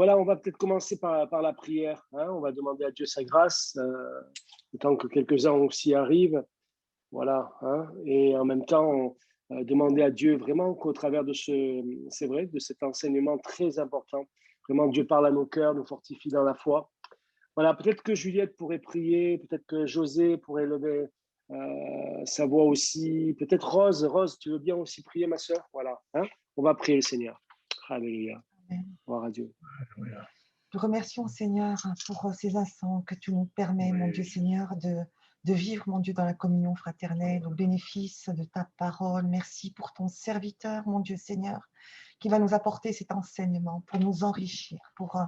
Voilà, on va peut-être commencer par la prière. Hein. On va demander à Dieu sa grâce, le temps que quelques-uns aussi arrivent. Voilà. Hein. Et en même temps, demander à Dieu vraiment qu'au travers de c'est vrai, de cet enseignement très important, vraiment Dieu parle à nos cœurs, nous fortifie dans la foi. Voilà, peut-être que Juliette pourrait prier, peut-être que José pourrait lever sa voix aussi, peut-être Rose. Rose, tu veux bien aussi prier, ma sœur? Voilà. Hein. On va prier le Seigneur. Alléluia. Gloire à Dieu. Nous remercions, Seigneur, pour ces instants que tu nous permets, mon Dieu Seigneur, de vivre, mon Dieu, dans la communion fraternelle, au bénéfice de ta parole. Merci pour ton serviteur, mon Dieu Seigneur, qui va nous apporter cet enseignement pour nous enrichir, pour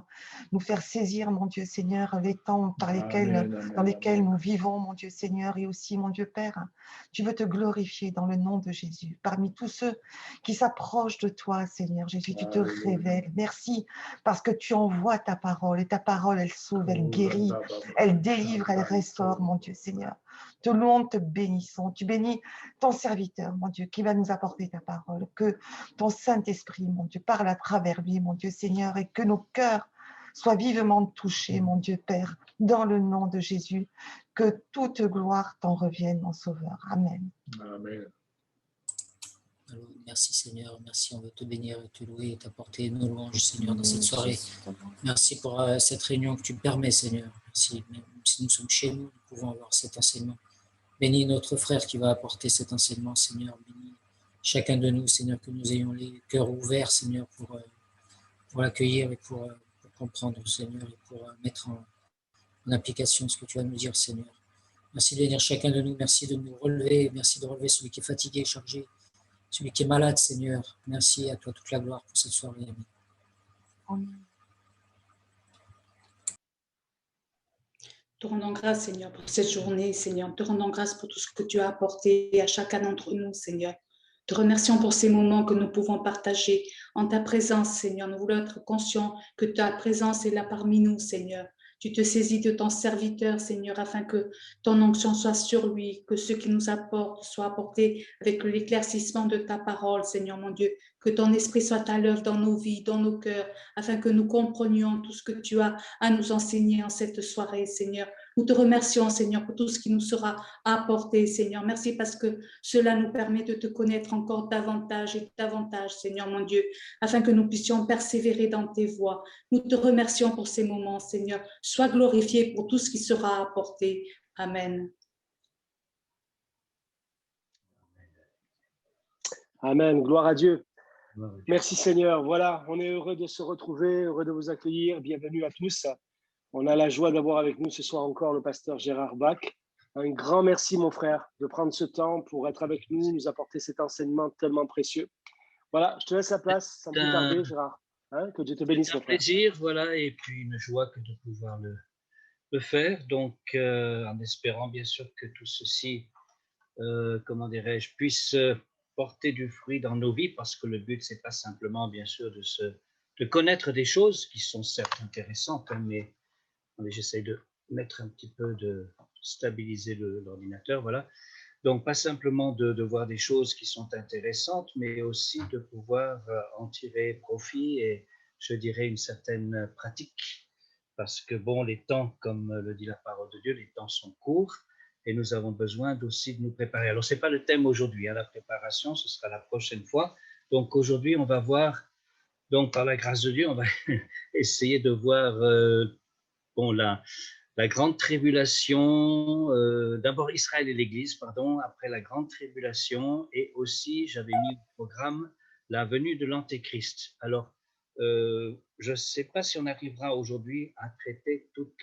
nous faire saisir, mon Dieu Seigneur, les temps dans lesquels nous vivons, mon Dieu Seigneur, et aussi, mon Dieu Père, tu veux te glorifier dans le nom de Jésus. Parmi tous ceux qui s'approchent de toi, Seigneur Jésus, tu te révèles. Merci parce que tu envoies ta parole et ta parole, elle sauve, elle guérit, elle délivre, elle restaure, mon Dieu Seigneur. Te louons, te bénissons. Tu bénis ton serviteur, mon Dieu, qui va nous apporter ta parole. Que ton Saint-Esprit, mon Dieu, parle à travers lui, mon Dieu Seigneur, et que nos cœurs soient vivement touchés, mon Dieu Père, dans le nom de Jésus. Que toute gloire t'en revienne, mon Sauveur. Amen. Amen. Alors, merci Seigneur, merci, on veut te bénir et te louer et t'apporter nos louanges Seigneur dans cette soirée. Merci pour cette réunion que tu permets Seigneur. Merci, même si nous sommes chez nous, nous pouvons avoir cet enseignement. Bénis notre frère qui va apporter cet enseignement Seigneur. Bénis chacun de nous Seigneur, que nous ayons les cœurs ouverts Seigneur pour l'accueillir et pour comprendre Seigneur et pour mettre en application ce que tu vas nous dire Seigneur. Merci de bénir chacun de nous, merci de nous relever, merci de relever celui qui est fatigué et chargé. Celui qui est malade, Seigneur, merci à toi toute la gloire pour cette soirée. Amen. Te rendons grâce, Seigneur, pour cette journée, Seigneur. Te rendons grâce pour tout ce que tu as apporté à chacun d'entre nous, Seigneur. Te remercions pour ces moments que nous pouvons partager en ta présence, Seigneur. Nous voulons être conscients que ta présence est là parmi nous, Seigneur. Tu te saisis de ton serviteur, Seigneur, afin que ton onction soit sur lui, que ce qui nous apporte soit apporté avec l'éclaircissement de ta parole, Seigneur mon Dieu. Que ton esprit soit à l'œuvre dans nos vies, dans nos cœurs, afin que nous comprenions tout ce que tu as à nous enseigner en cette soirée, Seigneur. Nous te remercions, Seigneur, pour tout ce qui nous sera apporté, Seigneur. Merci parce que cela nous permet de te connaître encore davantage et davantage, Seigneur mon Dieu, afin que nous puissions persévérer dans tes voies. Nous te remercions pour ces moments, Seigneur. Sois glorifié pour tout ce qui sera apporté. Amen. Amen. Gloire à Dieu. Merci Seigneur. Voilà, on est heureux de se retrouver, heureux de vous accueillir. Bienvenue à tous. On a la joie d'avoir avec nous ce soir encore le pasteur Gérard Bach. Un grand merci mon frère de prendre ce temps pour être avec nous, nous apporter cet enseignement tellement précieux. Voilà, je te laisse la place sans plus tarder Gérard. Hein, que Dieu te bénisse mon frère. C'est un plaisir, voilà, et puis une joie que de pouvoir le faire. Donc, en espérant bien sûr que tout ceci, comment dirais-je, puisse porter du fruit dans nos vies, parce que le but, c'est pas simplement, bien sûr, de connaître des choses qui sont certes intéressantes, hein, mais j'essaie de mettre un petit peu de stabiliser l'ordinateur, voilà. Donc, pas simplement de voir des choses qui sont intéressantes, mais aussi de pouvoir en tirer profit et, je dirais, une certaine pratique. Parce que, bon, les temps, comme le dit la parole de Dieu, les temps sont courts et nous avons besoin aussi de nous préparer. Alors, ce n'est pas le thème aujourd'hui, hein, la préparation, ce sera la prochaine fois. Donc, aujourd'hui, on va voir, donc par la grâce de Dieu, on va essayer de voir bon, la grande tribulation, d'abord Israël et l'Église, pardon, après la grande tribulation, et aussi j'avais mis au programme la venue de l'Antéchrist. Alors, je ne sais pas si on arrivera aujourd'hui à traiter toute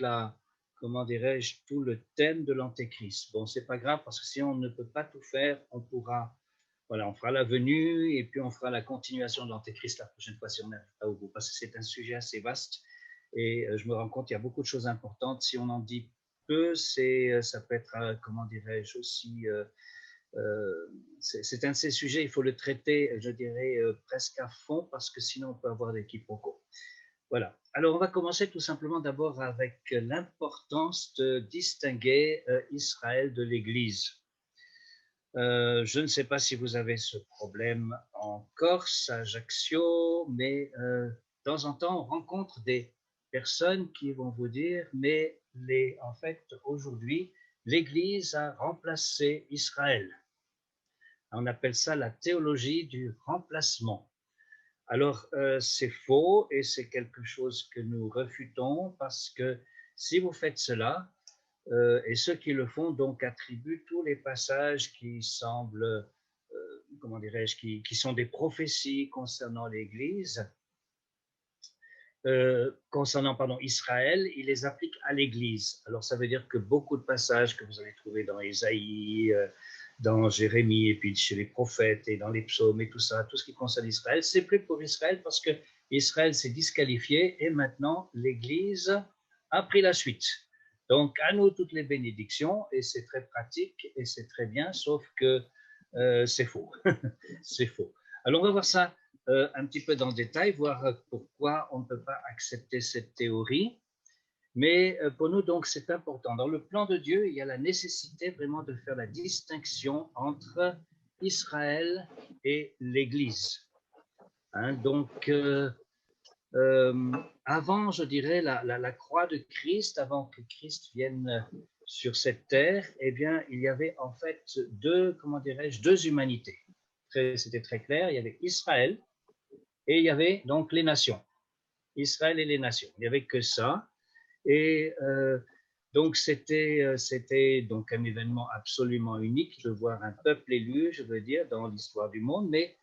comment dirais-je, tout le thème de l'Antéchrist. Bon, c'est pas grave parce que si on ne peut pas tout faire, on pourra, voilà, on fera la venue et puis on fera la continuation de l'Antéchrist la prochaine fois si on n'arrive pas au bout, parce que c'est un sujet assez vaste. Et je me rends compte qu'il y a beaucoup de choses importantes. Si on en dit peu, ça peut être, comment dirais-je, aussi, c'est un de ces sujets, il faut le traiter, je dirais, presque à fond, parce que sinon on peut avoir des quiproquos. Voilà. Alors on va commencer tout simplement d'abord avec l'importance de distinguer Israël de l'Église. Je ne sais pas si vous avez ce problème en Corse, à Ajaccio, mais temps en temps, on rencontre des personnes qui vont vous dire, mais en fait, aujourd'hui, l'Église a remplacé Israël. On appelle ça la théologie du remplacement. Alors, c'est faux et c'est quelque chose que nous refutons parce que si vous faites cela, et ceux qui le font donc attribuent tous les passages qui semblent, comment dirais-je, qui sont des prophéties concernant l'Église, concernant Israël, ils les appliquent à l'Église. Alors ça veut dire que beaucoup de passages que vous allez trouver dans Ésaïe, dans Jérémie, et puis chez les prophètes et dans les psaumes et tout ça, tout ce qui concerne Israël, c'est plus pour Israël parce que Israël s'est disqualifié et maintenant l'Église a pris la suite. Donc à nous toutes les bénédictions et c'est très pratique et c'est très bien, sauf que c'est faux. C'est faux. Alors on va voir ça un petit peu dans le détail, voir pourquoi on ne peut pas accepter cette théorie. Mais pour nous, donc, c'est important. Dans le plan de Dieu, il y a la nécessité vraiment de faire la distinction entre Israël et l'Église. Hein, donc, avant, je dirais, la croix de Christ, avant que Christ vienne sur cette terre, eh bien, il y avait en fait deux humanités. C'était très clair, il y avait Israël et il y avait donc les nations. Israël et les nations. Il n'y avait que ça. Et donc, c'était donc un événement absolument unique de voir un peuple élu, je veux dire, dans l'histoire du monde. Mais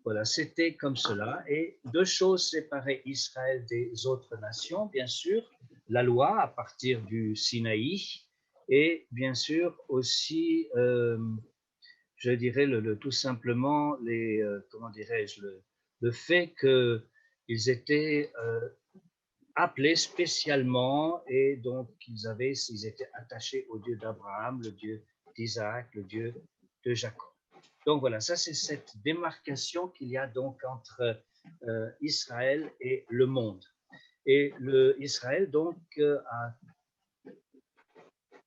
voilà, c'était comme cela. Et deux choses séparaient Israël des autres nations, bien sûr, la loi à partir du Sinaï et bien sûr aussi, je dirais, tout simplement, comment dirais-je, le fait qu'ils étaient appelés spécialement et donc ils étaient attachés au Dieu d'Abraham, le Dieu d'Isaac, le Dieu de Jacob. Donc voilà, ça c'est cette démarcation qu'il y a donc entre Israël et le monde. Et Israël donc a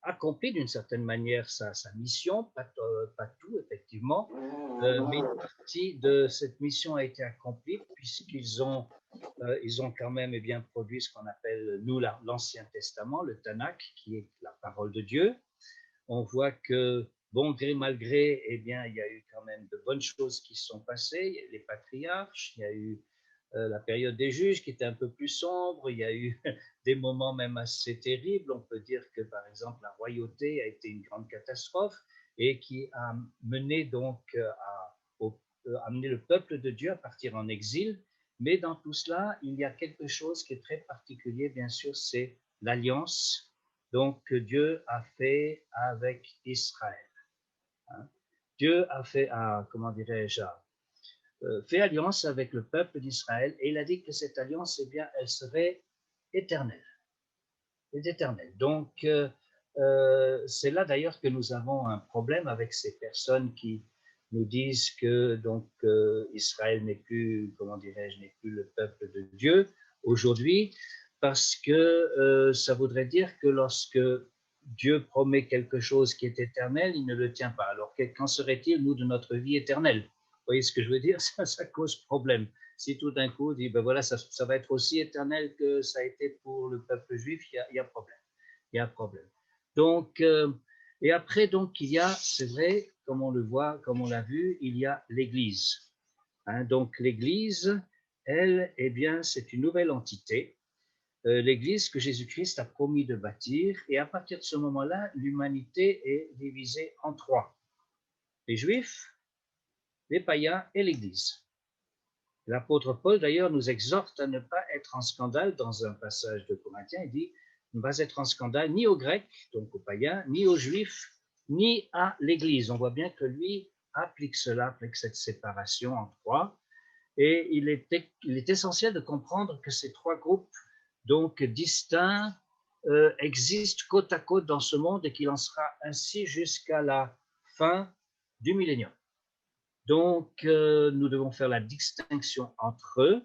accompli d'une certaine manière sa mission, pas tout effectivement, mais une partie de cette mission a été accomplie puisqu'ils ont quand même bien produit ce qu'on appelle, nous, l'Ancien Testament, le Tanakh, qui est la parole de Dieu. On voit que, bon gré, mal gré, eh bien, il y a eu quand même de bonnes choses qui se sont passées. Il y a eu les patriarches, il y a eu la période des juges qui était un peu plus sombre, il y a eu des moments même assez terribles. On peut dire que, par exemple, la royauté a été une grande catastrophe et qui a mené donc amené le peuple de Dieu à partir en exil. Mais dans tout cela, il y a quelque chose qui est très particulier, bien sûr, c'est l'alliance donc, que Dieu a fait avec Israël. Hein? Dieu a fait, comment dirais-je, fait alliance avec le peuple d'Israël et il a dit que cette alliance, eh bien, elle serait éternelle. Elle est éternelle. Donc, c'est là d'ailleurs que nous avons un problème avec ces personnes qui nous disent que donc Israël n'est plus, comment dirais-je, n'est plus le peuple de Dieu aujourd'hui, parce que ça voudrait dire que lorsque Dieu promet quelque chose qui est éternel, il ne le tient pas. Alors, qu'en serait-il, nous, de notre vie éternelle? Vous voyez ce que je veux dire? Ça cause problème. Si tout d'un coup, on dit, ben voilà, ça va être aussi éternel que ça a été pour le peuple juif, il y a problème. Il y a un problème. Donc, et après, donc, il y a, c'est vrai, comme on le voit, comme on l'a vu, il y a l'Église. Hein, donc, l'Église, elle, eh bien, c'est une nouvelle entité. L'Église que Jésus-Christ a promis de bâtir. Et à partir de ce moment-là, l'humanité est divisée en trois. Les Juifs, les païens et l'Église. L'apôtre Paul, d'ailleurs, nous exhorte à ne pas être en scandale dans un passage de Corinthiens. Il dit ne pas être en scandale ni aux Grecs, donc aux païens, ni aux Juifs, ni à l'Église. On voit bien que lui applique cela, applique cette séparation en trois. Et il est essentiel de comprendre que ces trois groupes, donc distincts, existent côte à côte dans ce monde et qu'il en sera ainsi jusqu'à la fin du millénium. Donc, nous devons faire la distinction entre eux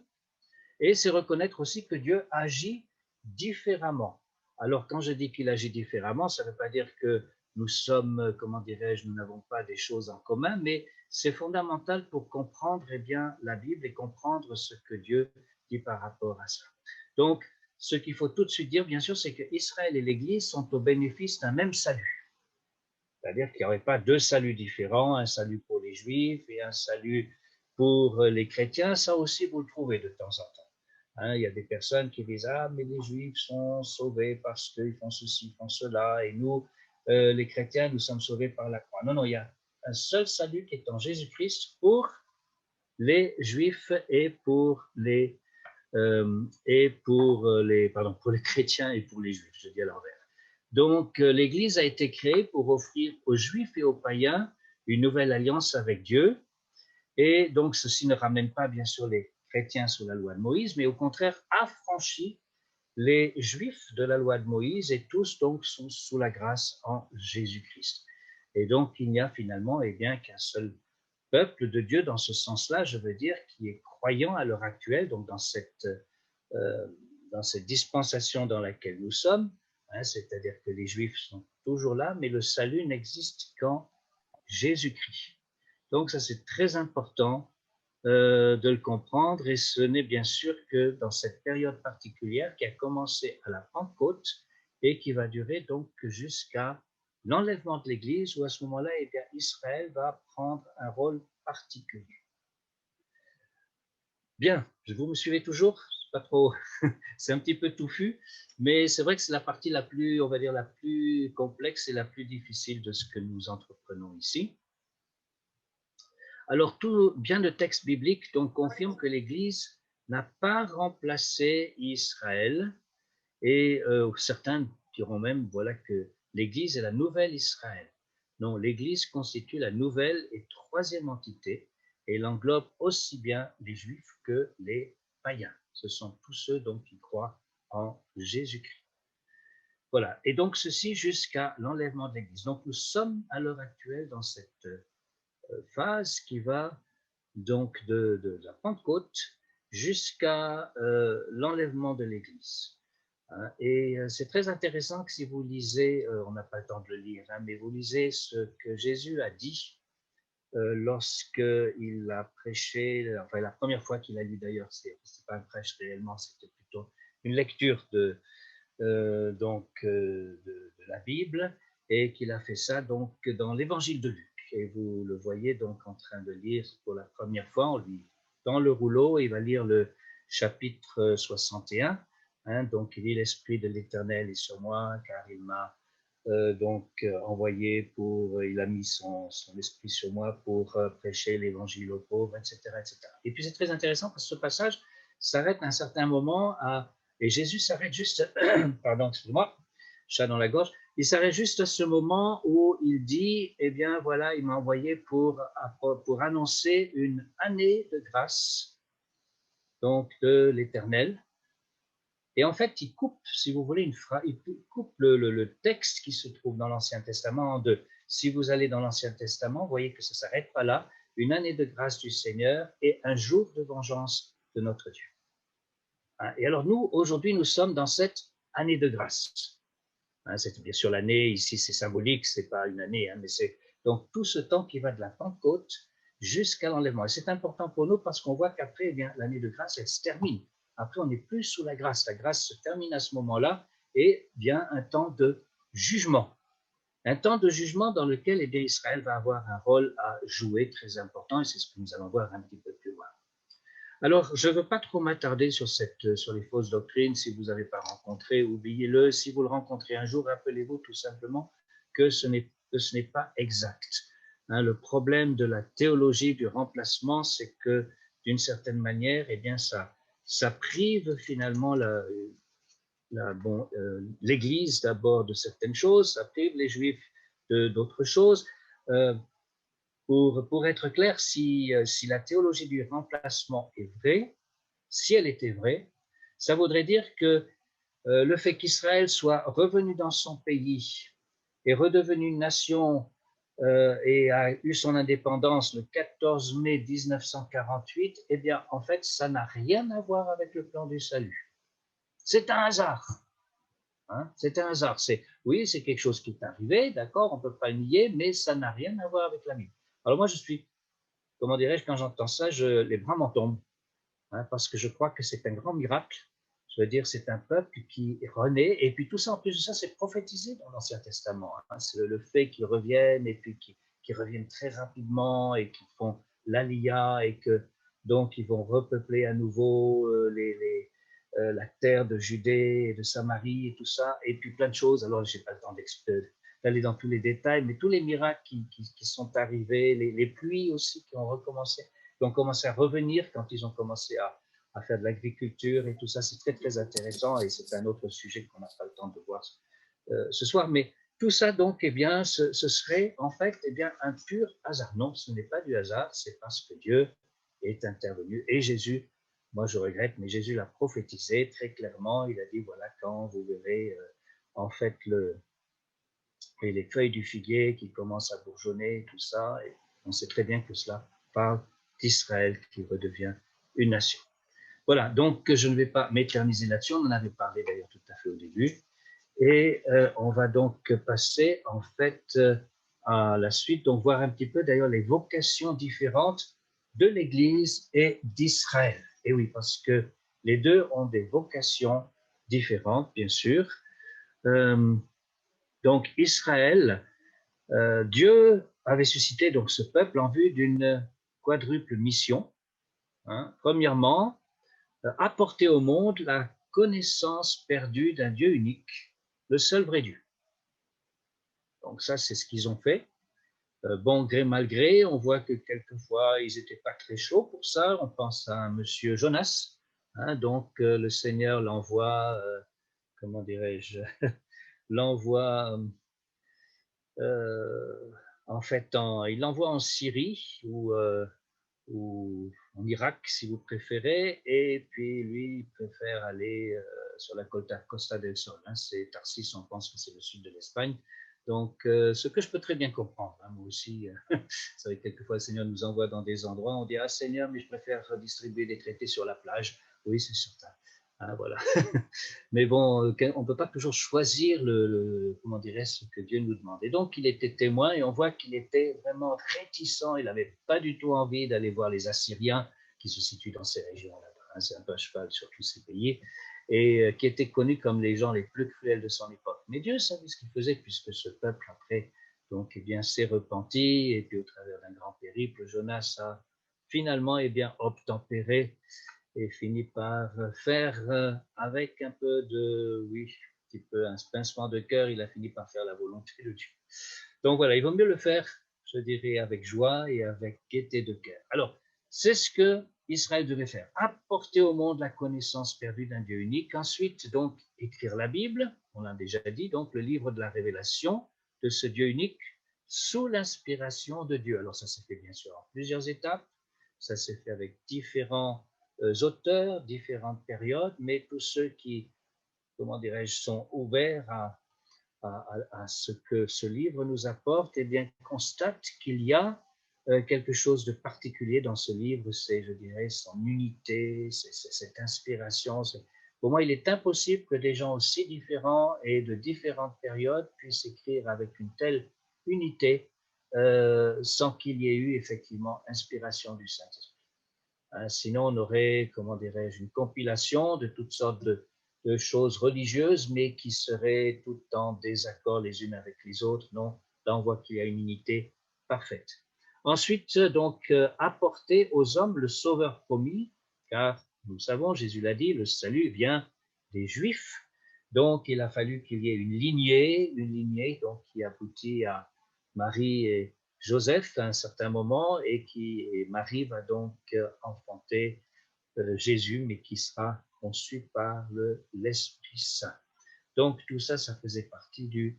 et c'est reconnaître aussi que Dieu agit différemment. Alors, quand je dis qu'il agit différemment, ça ne veut pas dire que nous sommes, comment dirais-je, nous n'avons pas des choses en commun, mais c'est fondamental pour comprendre eh bien, la Bible et comprendre ce que Dieu dit par rapport à ça. Donc, ce qu'il faut tout de suite dire, bien sûr, c'est que Israël et l'Église sont au bénéfice d'un même salut. C'est-à-dire qu'il n'y aurait pas deux saluts différents, un salut pour les Juifs et un salut pour les chrétiens. Ça aussi, vous le trouvez de temps en temps. Hein, il y a des personnes qui disent « Ah, mais les Juifs sont sauvés parce qu'ils font ceci, ils font cela, et nous, les chrétiens, nous sommes sauvés par la croix. » Non, non, il y a un seul salut qui est en Jésus-Christ pour les Juifs et pour les chrétiens et pour les Juifs, je dis à l'envers. Donc, l'Église a été créée pour offrir aux Juifs et aux païens une nouvelle alliance avec Dieu. Et donc, ceci ne ramène pas, bien sûr, les chrétiens sous la loi de Moïse, mais au contraire, affranchit les Juifs de la loi de Moïse et tous, donc, sont sous la grâce en Jésus-Christ. Et donc, il n'y a finalement, eh bien, qu'un seul peuple de Dieu dans ce sens-là, je veux dire, qui est croyant à l'heure actuelle, donc dans cette dispensation dans laquelle nous sommes, hein, c'est-à-dire que les Juifs sont toujours là, mais le salut n'existe qu'en Jésus-Christ. Donc ça, c'est très important de le comprendre, et ce n'est bien sûr que dans cette période particulière qui a commencé à la Pentecôte et qui va durer donc jusqu'à l'enlèvement de l'Église, où à ce moment-là, eh bien, Israël va prendre un rôle particulier. Bien, vous me suivez toujours? Pas trop, c'est un petit peu touffu, mais c'est vrai que c'est la partie la plus, on va dire, la plus complexe et la plus difficile de ce que nous entreprenons ici. Alors, tout bien de texte biblique donc confirme que l'Église n'a pas remplacé Israël, et certains diront même, voilà, que l'Église est la nouvelle Israël. Non, l'Église constitue la nouvelle et troisième entité, et elle englobe aussi bien les Juifs que les païens. Ce sont tous ceux donc qui croient en Jésus-Christ. Voilà, et donc ceci jusqu'à l'enlèvement de l'Église. Donc nous sommes à l'heure actuelle dans cette phase qui va donc de la Pentecôte jusqu'à l'enlèvement de l'Église. Et c'est très intéressant que si vous lisez, on n'a pas le temps de le lire, hein, mais vous lisez ce que Jésus a dit lorsqu'il a prêché, enfin la première fois qu'il a lu d'ailleurs, c'est pas un prêche réellement, c'était plutôt une lecture de la Bible, et qu'il a fait ça donc dans l'évangile de Luc. Et vous le voyez donc en train de lire pour la première fois, on lit dans le rouleau, il va lire le chapitre 61. Hein, donc, il dit « L'Esprit de l'Éternel est sur moi, car il m'a envoyé il a mis son esprit sur moi pour prêcher l'Évangile aux pauvres, etc., etc. » Et puis, c'est très intéressant parce que ce passage s'arrête à un certain moment, et Jésus s'arrête juste, pardon, excusez-moi, chat dans la gorge, il s'arrête juste à ce moment où il dit, eh bien, voilà, il m'a envoyé pour annoncer une année de grâce, donc de l'Éternel. Et en fait, il coupe, si vous voulez, il coupe le texte qui se trouve dans l'Ancien Testament en deux. Si vous allez dans l'Ancien Testament, vous voyez que ça ne s'arrête pas là. Une année de grâce du Seigneur et un jour de vengeance de notre Dieu. Et alors nous, aujourd'hui, nous sommes dans cette année de grâce. C'est bien sûr l'année, ici c'est symbolique, ce n'est pas une année, mais c'est donc tout ce temps qui va de la Pentecôte jusqu'à l'enlèvement. Et c'est important pour nous parce qu'on voit qu'après, eh bien, l'année de grâce, elle se termine. Après, on n'est plus sous la grâce. La grâce se termine à ce moment-là et vient un temps de jugement. Un temps de jugement dans lequel eh bien, Israël va avoir un rôle à jouer très important, et c'est ce que nous allons voir un petit peu plus loin. Alors, je ne veux pas trop m'attarder sur les fausses doctrines. Si vous n'avez pas rencontré, oubliez-le. Si vous le rencontrez un jour, rappelez-vous tout simplement que ce n'est pas exact. Le problème de la théologie du remplacement, c'est que d'une certaine manière, eh bien, ça prive finalement l'Église d'abord de certaines choses, ça prive les Juifs d'autres choses. Pour être clair, si la théologie du remplacement est vraie, si elle était vraie, ça voudrait dire que le fait qu'Israël soit revenu dans son pays et redevenu une nation et a eu son indépendance le 14 mai 1948, eh bien, en fait, ça n'a rien à voir avec le plan du salut. C'est un hasard. Hein, c'est un hasard. Oui, c'est quelque chose qui est arrivé, d'accord, on ne peut pas le nier, mais ça n'a rien à voir avec la Bible. Alors moi, comment dirais-je, quand j'entends ça, les bras m'en tombent. hein, parce que je crois que c'est un grand miracle. Je veux dire, c'est un peuple qui renaît, et puis tout ça, en plus de ça, c'est prophétisé dans l'Ancien Testament. Hein. C'est le fait qu'ils reviennent, et puis qu'ils reviennent très rapidement, et qu'ils font l'Aliyah, et que donc ils vont repeupler à nouveau la terre de Judée et de Samarie et tout ça, et puis plein de choses. Alors, je n'ai pas le temps d'aller dans tous les détails, mais tous les miracles qui sont arrivés, les pluies aussi qui ont recommencé, qui ont commencé à revenir quand ils ont commencé à faire de l'agriculture et tout ça, c'est très, très intéressant, et c'est un autre sujet qu'on n'a pas le temps de voir ce soir. Mais tout ça, donc, eh bien, ce serait en fait eh bien, un pur hasard. Non, ce n'est pas du hasard, c'est parce que Dieu est intervenu. Et Jésus, moi je regrette, mais Jésus l'a prophétisé très clairement. Il a dit, voilà, quand vous verrez en fait les feuilles du figuier qui commencent à bourgeonner, tout ça, et on sait très bien que cela parle d'Israël qui redevient une nation. Voilà, donc je ne vais pas m'éterniser là-dessus, on en avait parlé d'ailleurs tout à fait au début, et on va donc passer en fait à la suite, donc voir un petit peu d'ailleurs les vocations différentes de l'Église et d'Israël. Et oui, parce que les deux ont des vocations différentes, bien sûr. Donc Israël, Dieu avait suscité donc ce peuple en vue d'une quadruple mission. Hein. Premièrement, apporter au monde la connaissance perdue d'un Dieu unique, le seul vrai Dieu. Donc ça, c'est ce qu'ils ont fait. Bon gré, mal gré, on voit que quelquefois, ils n'étaient pas très chauds pour ça. On pense à un monsieur Jonas. Hein, donc, le Seigneur l'envoie, comment dirais-je, l'envoie, en fait, il l'envoie en Syrie ou en Irak, si vous préférez, et puis lui, il préfère aller sur la Costa del Sol. Hein, c'est Tarsis, on pense que c'est le sud de l'Espagne. Donc, ce que je peux très bien comprendre, hein, moi aussi, vous savez, quelquefois le Seigneur nous envoie dans des endroits, on dit, ah Seigneur, mais je préfère redistribuer des traités sur la plage. Oui, c'est certain. Hein, voilà. Mais bon, on ne peut pas toujours choisir comment dirais ce que Dieu nous demande. Et donc, il était témoin, et on voit qu'il était vraiment réticent. Il n'avait pas du tout envie d'aller voir les Assyriens qui se situent dans ces régions-là. Hein, c'est un peu à cheval sur tous ces pays, et qui étaient connus comme les gens les plus cruels de son époque. Mais Dieu savait ce qu'il faisait, puisque ce peuple, après, donc, eh bien, s'est repenti, et puis au travers d'un grand périple, Jonas a finalement, eh bien, obtempéré et finit par faire avec un peu de, oui, un petit peu un pincement de cœur, il a fini par faire la volonté de Dieu. Donc voilà, il vaut mieux le faire, je dirais, avec joie et avec gaieté de cœur. Alors, c'est ce que Israël devait faire, apporter au monde la connaissance perdue d'un Dieu unique, ensuite donc écrire la Bible, on l'a déjà dit, donc le livre de la révélation de ce Dieu unique sous l'inspiration de Dieu. Alors ça s'est fait bien sûr en plusieurs étapes, ça s'est fait avec différents auteurs, différentes périodes, mais tous ceux qui, comment dirais-je, sont ouverts à ce que ce livre nous apporte, eh bien, constatent qu'il y a quelque chose de particulier dans ce livre, c'est, je dirais, son unité, c'est cette inspiration. Pour moi, il est impossible que des gens aussi différents et de différentes périodes puissent écrire avec une telle unité sans qu'il y ait eu effectivement inspiration du Saint-Esprit. Sinon, on aurait, comment dirais-je, une compilation de toutes sortes de choses religieuses, mais qui seraient toutes en désaccord les unes avec les autres. Non, là, on voit qu'il y a une unité parfaite. Ensuite, donc, apporter aux hommes le Sauveur promis, car nous savons, Jésus l'a dit, le salut vient des Juifs. Donc, il a fallu qu'il y ait une lignée donc, qui aboutit à Marie et Joseph à un certain moment, et Marie va donc enfanter Jésus, mais qui sera conçu par l'Esprit Saint. Donc tout ça, ça faisait partie du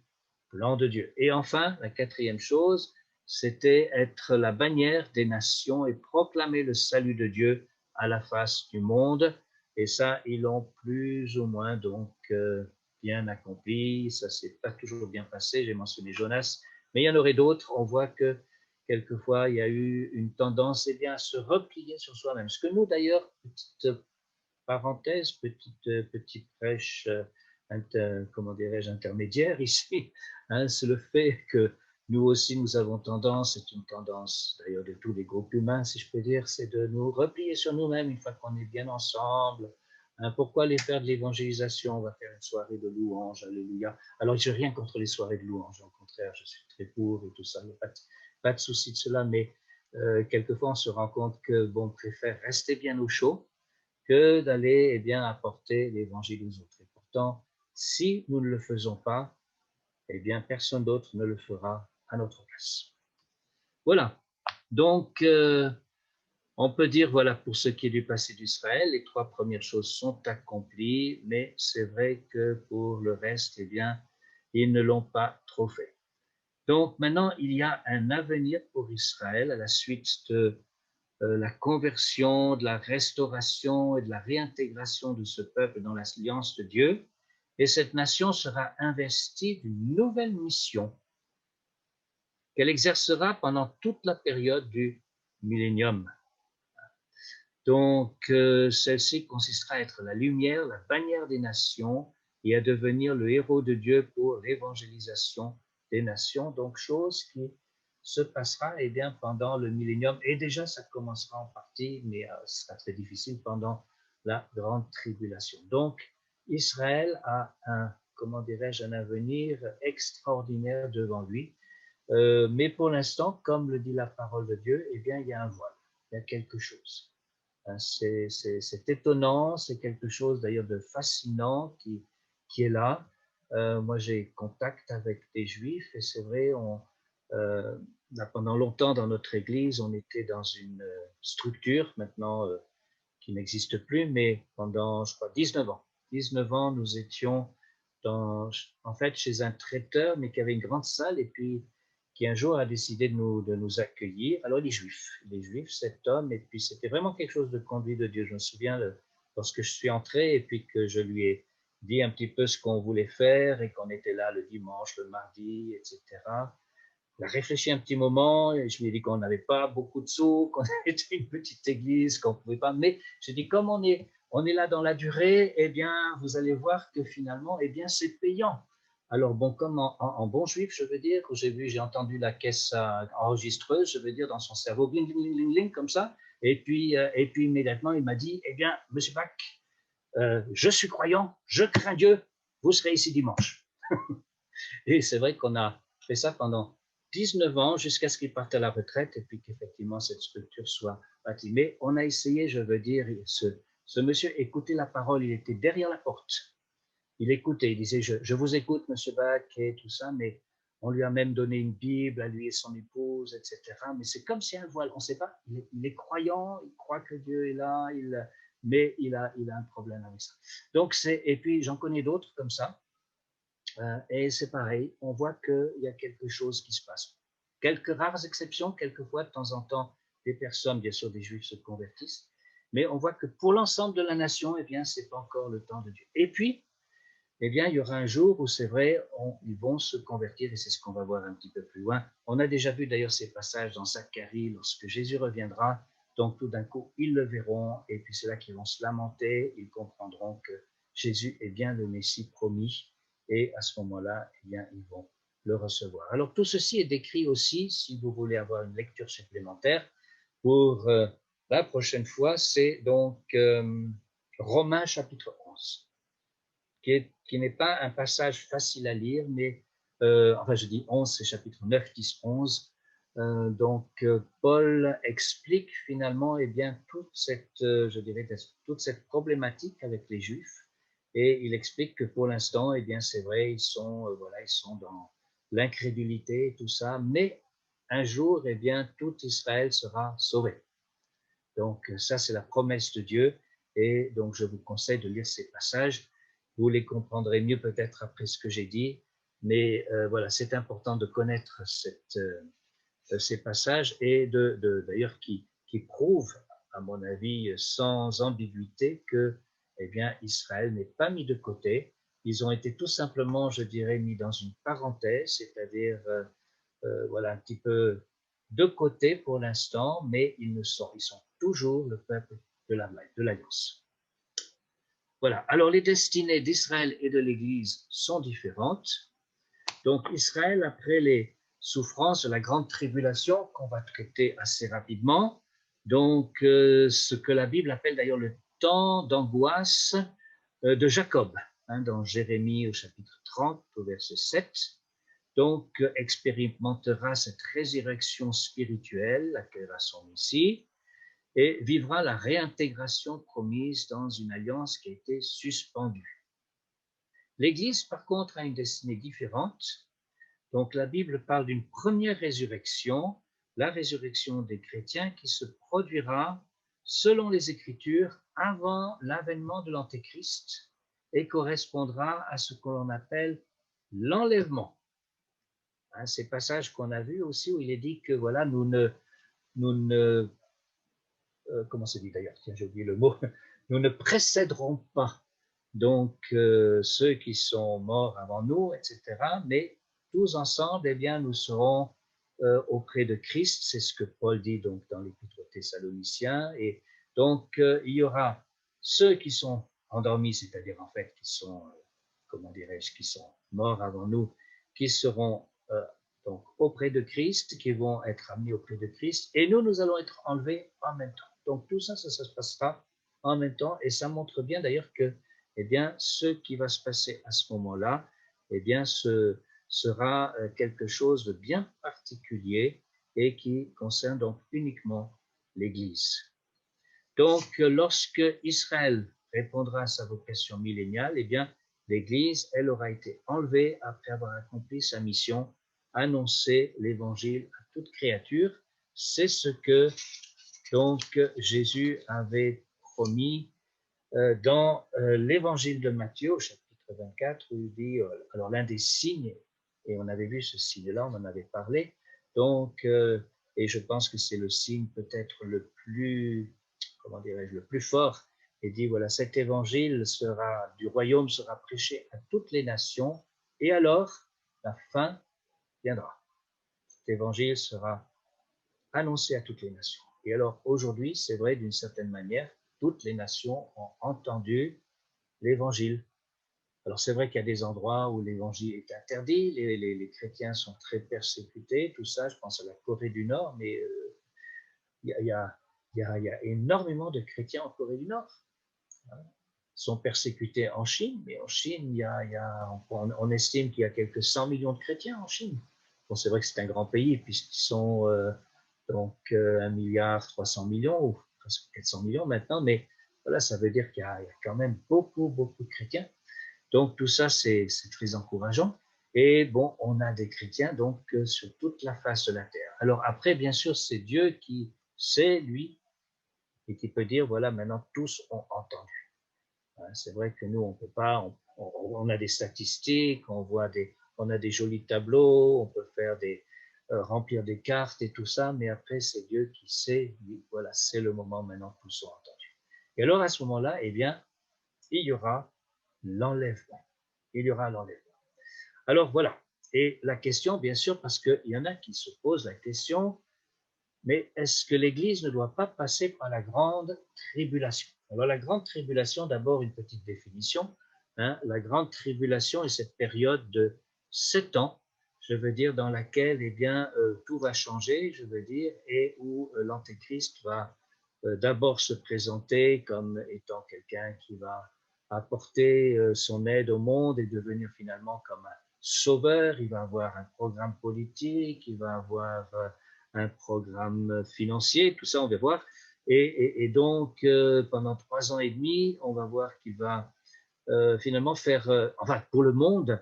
plan de Dieu. Et enfin, la quatrième chose, c'était être la bannière des nations et proclamer le salut de Dieu à la face du monde. Et ça, ils l'ont plus ou moins donc bien accompli. Ça s'est pas toujours bien passé. J'ai mentionné Jonas, mais il y en aurait d'autres. On voit que quelquefois, il y a eu une tendance bien, à se replier sur soi-même. Ce que nous, d'ailleurs, petite parenthèse, petite prêche, comment dirais-je, intermédiaire ici, hein, c'est le fait que nous aussi, nous avons tendance, c'est une tendance d'ailleurs de tous les groupes humains, si je peux dire, c'est de nous replier sur nous-mêmes une fois qu'on est bien ensemble. Hein, pourquoi aller faire de l'évangélisation? On va faire une soirée de louange, alléluia. Alors, je n'ai rien contre les soirées de louange, au contraire, je suis très pour et tout ça, il n'y a pas de souci de cela, mais quelquefois, on se rend compte que, bon, on préfère rester bien au chaud que d'aller, eh bien, apporter l'évangile aux autres. Et pourtant, si nous ne le faisons pas, eh bien, personne d'autre ne le fera à notre place. Voilà. Donc, on peut dire, voilà, pour ce qui est du passé d'Israël, les 3 premières choses sont accomplies, mais c'est vrai que pour le reste, eh bien, ils ne l'ont pas trop fait. Donc, maintenant, il y a un avenir pour Israël à la suite de la conversion, de la restauration et de la réintégration de ce peuple dans l'alliance de Dieu. Et cette nation sera investie d'une nouvelle mission qu'elle exercera pendant toute la période du millénium. Donc, celle-ci consistera à être la lumière, la bannière des nations et à devenir le héros de Dieu pour l'évangélisation des nations. Donc, chose qui se passera eh bien, pendant le millénium. Et déjà, ça commencera en partie, mais ce sera très difficile pendant la grande tribulation. Donc, Israël a comment dirais-je, un avenir extraordinaire devant lui. Mais pour l'instant, comme le dit la parole de Dieu, eh bien, il y a un voile, il y a quelque chose. C'est étonnant, c'est quelque chose d'ailleurs de fascinant qui est là. Moi, j'ai contact avec des juifs et c'est vrai, là, pendant longtemps dans notre église, on était dans une structure maintenant qui n'existe plus, mais pendant, je crois, 19 ans. 19 ans, nous étions en fait chez un traiteur, mais qui avait une grande salle et puis qui un jour a décidé de nous accueillir. Alors les Juifs, cet homme, et puis c'était vraiment quelque chose de conduit de Dieu. Je me souviens lorsque je suis entré et puis que je lui ai dit un petit peu ce qu'on voulait faire et qu'on était là le dimanche, le mardi, etc. Il a réfléchi un petit moment et je lui ai dit qu'on n'avait pas beaucoup de sous, qu'on était une petite église, qu'on ne pouvait pas. Mais j'ai dit, comme on est là dans la durée, eh bien, vous allez voir que finalement, eh bien, c'est payant. Alors, bon, comme en bon juif, je veux dire, j'ai entendu la caisse enregistreuse, je veux dire, dans son cerveau, bling, bling, bling, bling, comme ça. Et puis immédiatement, il m'a dit, eh bien, monsieur Bach, je suis croyant, je crains Dieu, vous serez ici dimanche. Et c'est vrai qu'on a fait ça pendant 19 ans jusqu'à ce qu'il parte à la retraite et puis qu'effectivement cette structure soit bâtie. Mais on a essayé, je veux dire, ce monsieur écoutait la parole, il était derrière la porte. Il écoutait, il disait, je vous écoute, monsieur Bach, et tout ça, mais on lui a même donné une Bible à lui et son épouse, etc. Mais c'est comme si un voile, on ne sait pas, il est croyant, il croit que Dieu est là, mais il a un problème avec ça. Donc, et puis j'en connais d'autres comme ça. Et c'est pareil, on voit qu'il y a quelque chose qui se passe. Quelques rares exceptions, quelquefois, de temps en temps, des personnes, bien sûr, des Juifs se convertissent, mais on voit que pour l'ensemble de la nation, eh bien, c'est pas encore le temps de Dieu. Et puis, eh bien, il y aura un jour où c'est vrai, ils vont se convertir, et c'est ce qu'on va voir un petit peu plus loin. On a déjà vu d'ailleurs ces passages dans Zacharie, lorsque Jésus reviendra, donc tout d'un coup, ils le verront, et puis c'est là qu'ils vont se lamenter, ils comprendront que Jésus est bien le Messie promis, et à ce moment-là, eh bien, ils vont le recevoir. Alors, tout ceci est décrit aussi, si vous voulez avoir une lecture supplémentaire, pour la prochaine fois, c'est donc Romains chapitre 11, qui n'est pas un passage facile à lire, mais, enfin je dis 11, c'est chapitre 9, 10, 11, donc Paul explique finalement eh bien, toute cette, je dirais, toute cette problématique avec les Juifs, et il explique que pour l'instant, eh bien, c'est vrai, ils sont dans l'incrédulité et tout ça, mais un jour, eh bien, tout Israël sera sauvé. Donc ça, c'est la promesse de Dieu, et donc je vous conseille de lire ces passages. Vous les comprendrez mieux peut-être après ce que j'ai dit, mais voilà, c'est important de connaître ces passages et d'ailleurs qui prouvent, à mon avis, sans ambiguïté que eh bien, Israël n'est pas mis de côté. Ils ont été tout simplement, je dirais, mis dans une parenthèse, c'est-à-dire voilà, un petit peu de côté pour l'instant, mais ils sont toujours le peuple de l'Alliance. Voilà, alors les destinées d'Israël et de l'Église sont différentes. Donc Israël, après les souffrances, de la grande tribulation qu'on va traiter assez rapidement. Donc, ce que la Bible appelle d'ailleurs le temps d'angoisse de Jacob, hein, dans Jérémie au chapitre 30, au verset 7. Donc, expérimentera cette résurrection spirituelle, accueillera son Messie, et vivra la réintégration promise dans une alliance qui a été suspendue. L'Église, par contre, a une destinée différente. Donc, la Bible parle d'une première résurrection, la résurrection des chrétiens qui se produira, selon les Écritures, avant l'avènement de l'Antéchrist et correspondra à ce que l'on appelle l'enlèvement. Hein, ces passages qu'on a vus aussi où il est dit que voilà, nous ne comment c'est dit d'ailleurs, tiens, j'ai oublié le mot, nous ne précéderons pas donc ceux qui sont morts avant nous, etc. Mais tous ensemble, eh bien, nous serons auprès de Christ, c'est ce que Paul dit donc dans l'Épître aux Thessaloniciens, et donc il y aura ceux qui sont endormis, c'est-à-dire en fait qui sont, comment dirais-je, qui sont morts avant nous, qui seront donc auprès de Christ, qui vont être amenés auprès de Christ, et nous allons être enlevés en même temps. Donc tout ça, ça se passera en même temps, et ça montre bien d'ailleurs que, eh bien, ce qui va se passer à ce moment-là, eh bien, ce sera quelque chose de bien particulier et qui concerne donc uniquement l'Église. Donc, lorsque Israël répondra à sa vocation milléniale, eh bien, l'Église, elle aura été enlevée après avoir accompli sa mission, annoncer l'Évangile à toute créature. C'est ce que donc Jésus avait promis dans l'Évangile de Matthieu, au chapitre 24, où il dit, alors l'un des signes, et on avait vu ce signe-là, on en avait parlé, donc, et je pense que c'est le signe peut-être le plus, comment dirais-je, le plus fort, et dit, voilà, cet évangile du royaume sera prêché à toutes les nations, et alors la fin viendra. Cet évangile sera annoncé à toutes les nations. Et alors aujourd'hui, c'est vrai d'une certaine manière, toutes les nations ont entendu l'évangile. Alors c'est vrai qu'il y a des endroits où l'évangile est interdit, les chrétiens sont très persécutés, tout ça, je pense à la Corée du Nord, mais il y a énormément de chrétiens en Corée du Nord. Ils sont persécutés en Chine, mais en Chine, on estime qu'il y a quelques 100 millions de chrétiens en Chine. Bon, c'est vrai que c'est un grand pays, puisqu'ils sont donc 1,3 milliard ou presque 400 millions maintenant, mais voilà, ça veut dire qu'il y a quand même beaucoup de chrétiens. Donc tout ça, c'est très encourageant. Et bon, on a des chrétiens donc sur toute la face de la terre. Alors après, bien sûr, c'est Dieu qui sait, lui, et qui peut dire, voilà, maintenant tous ont entendu. C'est vrai que nous, on peut pas, on a des statistiques, on a des jolis tableaux, on peut faire remplir des cartes et tout ça, mais après, c'est Dieu qui sait, voilà, c'est le moment maintenant, tous ont entendu. Et alors, à ce moment-là, eh bien, il y aura l'enlèvement. Il y aura l'enlèvement. Alors, voilà. Et la question, bien sûr, parce qu'il y en a qui se posent la question, mais est-ce que l'Église ne doit pas passer par la grande tribulation? Alors, la grande tribulation, d'abord, une petite définition. Hein, la grande tribulation est cette période de 7 ans, je veux dire, dans laquelle, eh bien, tout va changer, je veux dire, et où l'Antéchrist va d'abord se présenter comme étant quelqu'un qui va apporter son aide au monde et devenir finalement comme un sauveur. Il va avoir un programme politique, il va avoir un programme financier, tout ça, on va voir. Et donc, pendant 3 ans et demi, on va voir qu'il va finalement faire, enfin, pour le monde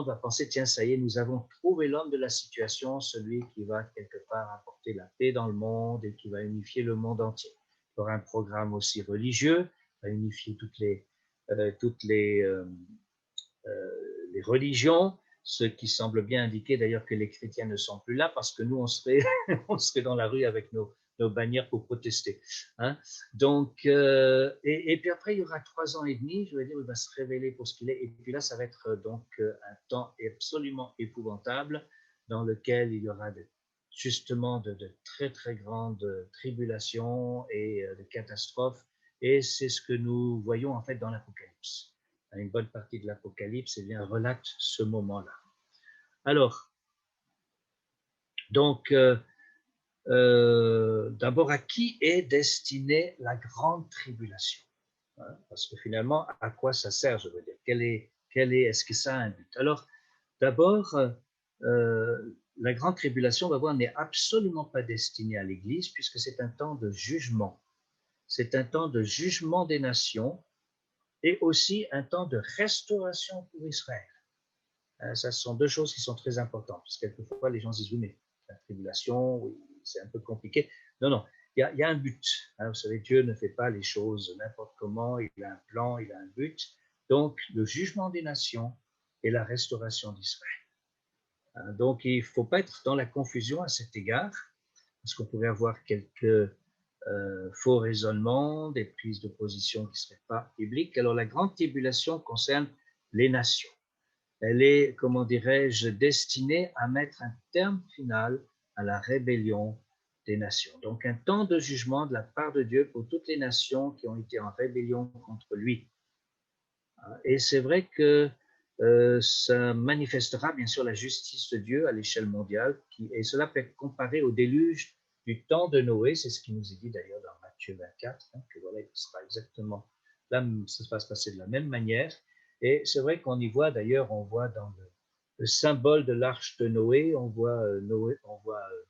va penser, tiens, ça y est, nous avons trouvé l'homme de la situation, celui qui va quelque part apporter la paix dans le monde et qui va unifier le monde entier. Il y aura un programme aussi religieux, va unifier toutes les religions, ce qui semble bien indiquer d'ailleurs que les chrétiens ne sont plus là parce que nous, on serait, on serait dans la rue avec nos bannières pour protester. Hein. Donc, et puis après, il y aura 3 ans et demi, je veux dire, il va se révéler pour ce qu'il est. Et puis là, ça va être donc un temps absolument épouvantable dans lequel il y aura justement de très, très grandes tribulations et de catastrophes. Et c'est ce que nous voyons en fait dans l'Apocalypse. Une bonne partie de l'Apocalypse, eh bien, relate ce moment-là. Alors, Donc, d'abord, à qui est destinée la grande tribulation? Hein, parce que finalement, à quoi ça sert, je veux dire? Est-ce que ça a un but? Alors, d'abord, la grande tribulation, on va voir, n'est absolument pas destinée à l'Église, puisque c'est un temps de jugement. C'est un temps de jugement des nations et aussi un temps de restauration pour Israël. Ça, ce sont deux choses qui sont très importantes, parce que quelquefois, les gens disent, oui, mais la tribulation, oui, c'est un peu compliqué. Non, non, il y a un but. Hein, vous savez, Dieu ne fait pas les choses n'importe comment, il a un plan, il a un but. Donc, le jugement des nations et la restauration d'Israël. Donc, il ne faut pas être dans la confusion à cet égard, parce qu'on pourrait avoir quelques faux raisonnements, des prises de position qui ne seraient pas bibliques. Alors, la grande tribulation concerne les nations. Elle est, comment dirais-je, destinée à mettre un terme final à la rébellion des nations. Donc, un temps de jugement de la part de Dieu pour toutes les nations qui ont été en rébellion contre lui. Et c'est vrai que ça manifestera bien sûr la justice de Dieu à l'échelle mondiale, et cela peut être comparé au déluge du temps de Noé, c'est ce qui nous est dit d'ailleurs dans Matthieu 24, hein, que voilà, il sera exactement là, ça va se passer de la même manière. Et c'est vrai qu'on y voit d'ailleurs, on voit dans le symbole de l'arche de Noé, on voit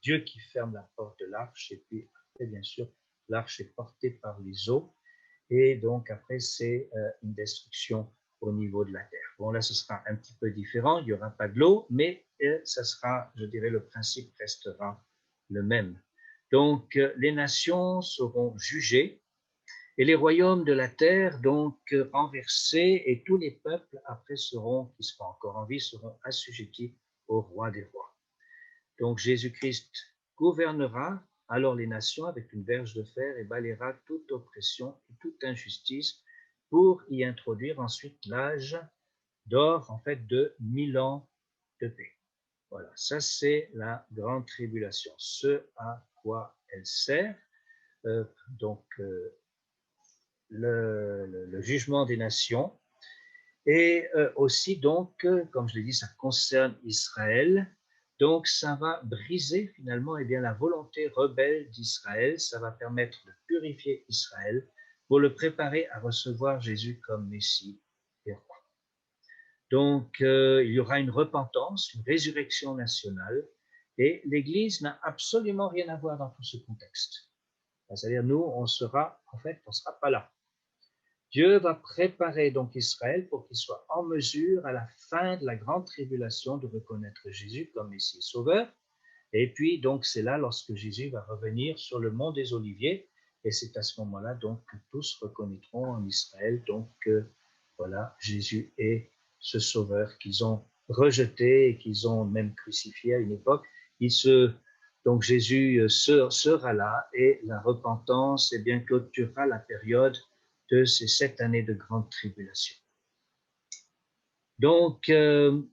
Dieu qui ferme la porte de l'arche, et puis après, bien sûr, l'arche est portée par les eaux, et donc après, c'est une destruction au niveau de la terre. Bon, là, ce sera un petit peu différent, il n'y aura pas de l'eau, mais ça sera, je dirais, le principe restera le même. Donc, les nations seront jugées, et les royaumes de la terre, donc, renversés, et tous les peuples, après, qui seront encore en vie, seront assujettis au roi des rois. Donc, Jésus-Christ gouvernera alors les nations avec une verge de fer et balayera toute oppression et toute injustice pour y introduire ensuite l'âge d'or, en fait, de 1000 ans de paix. Voilà, ça c'est la grande tribulation, ce à quoi elle sert. Donc, le jugement des nations, et aussi donc, comme je l'ai dit, ça concerne Israël. Donc ça va briser finalement bien, la volonté rebelle d'Israël, ça va permettre de purifier Israël pour le préparer à recevoir Jésus comme Messie et roi. Donc il y aura une repentance, une résurrection nationale, et l'Église n'a absolument rien à voir dans tout ce contexte. C'est-à-dire nous, on sera pas là. Dieu va préparer donc Israël pour qu'il soit en mesure, à la fin de la grande tribulation, de reconnaître Jésus comme Messie Sauveur. Et puis, donc, c'est là, lorsque Jésus va revenir sur le mont des Oliviers, et c'est à ce moment-là, donc, que tous reconnaîtront en Israël, donc, voilà, Jésus est ce Sauveur qu'ils ont rejeté et qu'ils ont même crucifié à une époque. Donc, Jésus sera là, et la repentance, bien, clôturera la période de ces 7 années de grande tribulation. Donc,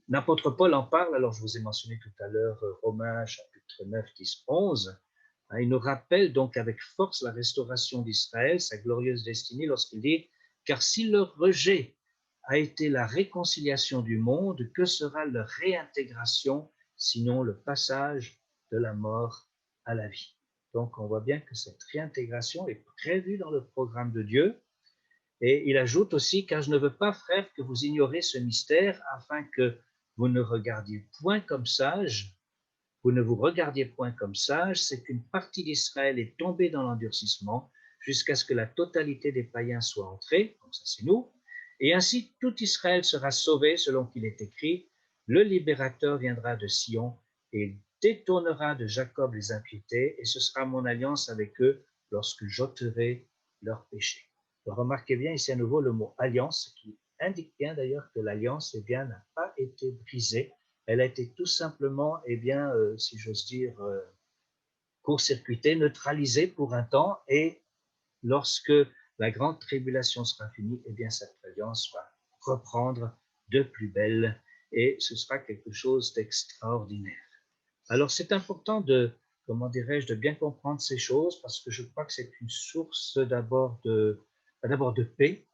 l'apôtre Paul en parle, alors je vous ai mentionné tout à l'heure Romains chapitre 9, 10, 11, il nous rappelle donc avec force la restauration d'Israël, sa glorieuse destinée, lorsqu'il dit « Car si leur rejet a été la réconciliation du monde, que sera leur réintégration, sinon le passage de la mort à la vie ?» Donc, on voit bien que cette réintégration est prévue dans le programme de Dieu. Et il ajoute aussi, car je ne veux pas, frères, que vous ignorez ce mystère, afin que vous ne regardiez point comme sages, vous ne vous regardiez point comme sages, c'est qu'une partie d'Israël est tombée dans l'endurcissement, jusqu'à ce que la totalité des païens soit entrée, donc ça c'est nous, et ainsi tout Israël sera sauvé, selon qu'il est écrit, le libérateur viendra de Sion, et détournera de Jacob les impiétés, et ce sera mon alliance avec eux, lorsque j'ôterai leurs péchés. Remarquez bien ici à nouveau le mot alliance, qui indique bien d'ailleurs que l'alliance n'a pas été brisée. Elle a été tout simplement, si j'ose dire, court-circuitée, neutralisée pour un temps, et lorsque la grande tribulation sera finie, cette alliance va reprendre de plus belle, et ce sera quelque chose d'extraordinaire. Alors c'est important de bien comprendre ces choses, parce que je crois que c'est une source d'abord de paix,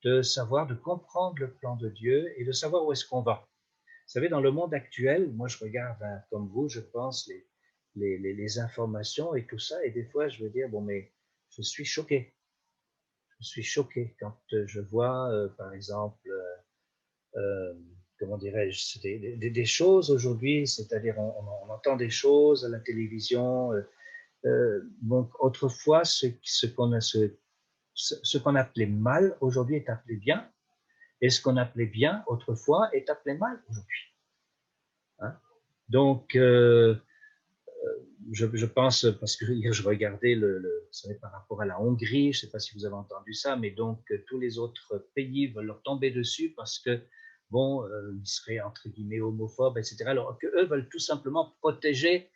de savoir, de comprendre le plan de Dieu et de savoir où est-ce qu'on va. Vous savez, dans le monde actuel, moi je regarde comme vous, je pense, les informations et tout ça. Et des fois, je veux dire, bon, mais je suis choqué. Je suis choqué quand je vois, par exemple, comment dirais-je, des choses aujourd'hui, c'est-à-dire on entend des choses à la télévision. Donc autrefois, ce qu'on appelait mal aujourd'hui est appelé bien, et ce qu'on appelait bien autrefois est appelé mal aujourd'hui. Hein? Donc, je pense, parce que hier je regardais, ça par rapport à la Hongrie, je ne sais pas si vous avez entendu ça, mais donc tous les autres pays veulent leur tomber dessus parce que, bon, ils seraient entre guillemets homophobes, etc. Alors qu'eux veulent tout simplement protéger,